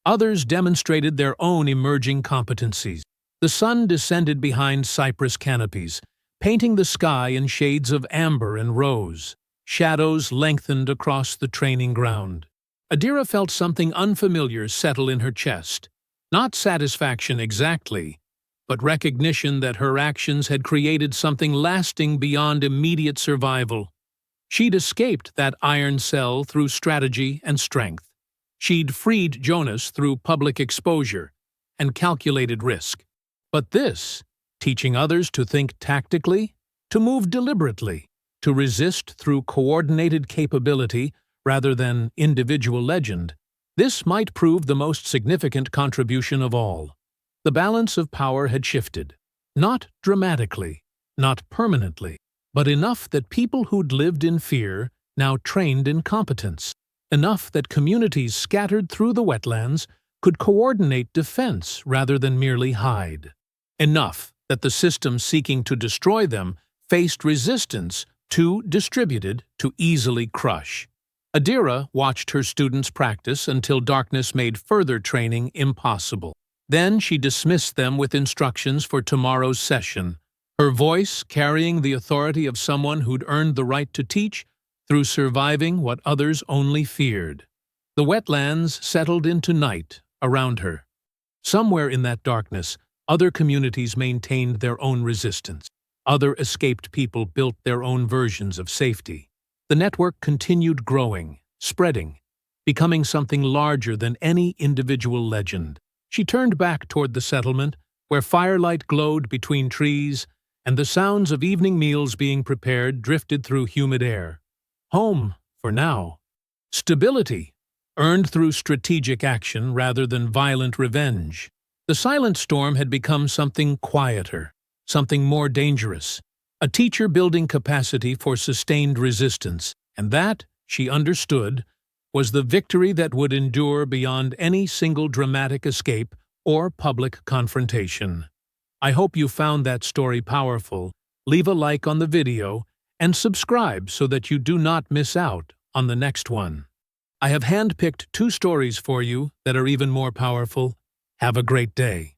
Others demonstrated their own emerging competencies. The sun descended behind cypress canopies, painting the sky in shades of amber and rose. Shadows lengthened across the training ground. Adira felt something unfamiliar settle in her chest. Not satisfaction exactly, but recognition that her actions had created something lasting beyond immediate survival. She'd escaped that iron cell through strategy and strength. She'd freed Jonas through public exposure and calculated risk. But this, teaching others to think tactically, to move deliberately, to resist through coordinated capability rather than individual legend, this might prove the most significant contribution of all. The balance of power had shifted, not dramatically, not permanently, but enough that people who'd lived in fear now trained in competence, enough that communities scattered through the wetlands could coordinate defense rather than merely hide, enough that the systems seeking to destroy them faced resistance too distributed to easily crush. Adira watched her students practice until darkness made further training impossible. Then she dismissed them with instructions for tomorrow's session, her voice carrying the authority of someone who'd earned the right to teach through surviving what others only feared. The wetlands settled into night around her. Somewhere in that darkness, other communities maintained their own resistance. Other escaped people built their own versions of safety. The network continued growing, spreading, becoming something larger than any individual legend. She turned back toward the settlement, where firelight glowed between trees, and the sounds of evening meals being prepared drifted through humid air. Home, for now. Stability, earned through strategic action rather than violent revenge. The silent storm had become something quieter, something more dangerous, a teacher building capacity for sustained resistance, and that, she understood, was the victory that would endure beyond any single dramatic escape or public confrontation. I hope you found that story powerful. Leave a like on the video and subscribe so that you do not miss out on the next one. I have handpicked 2 stories for you that are even more powerful. Have a great day.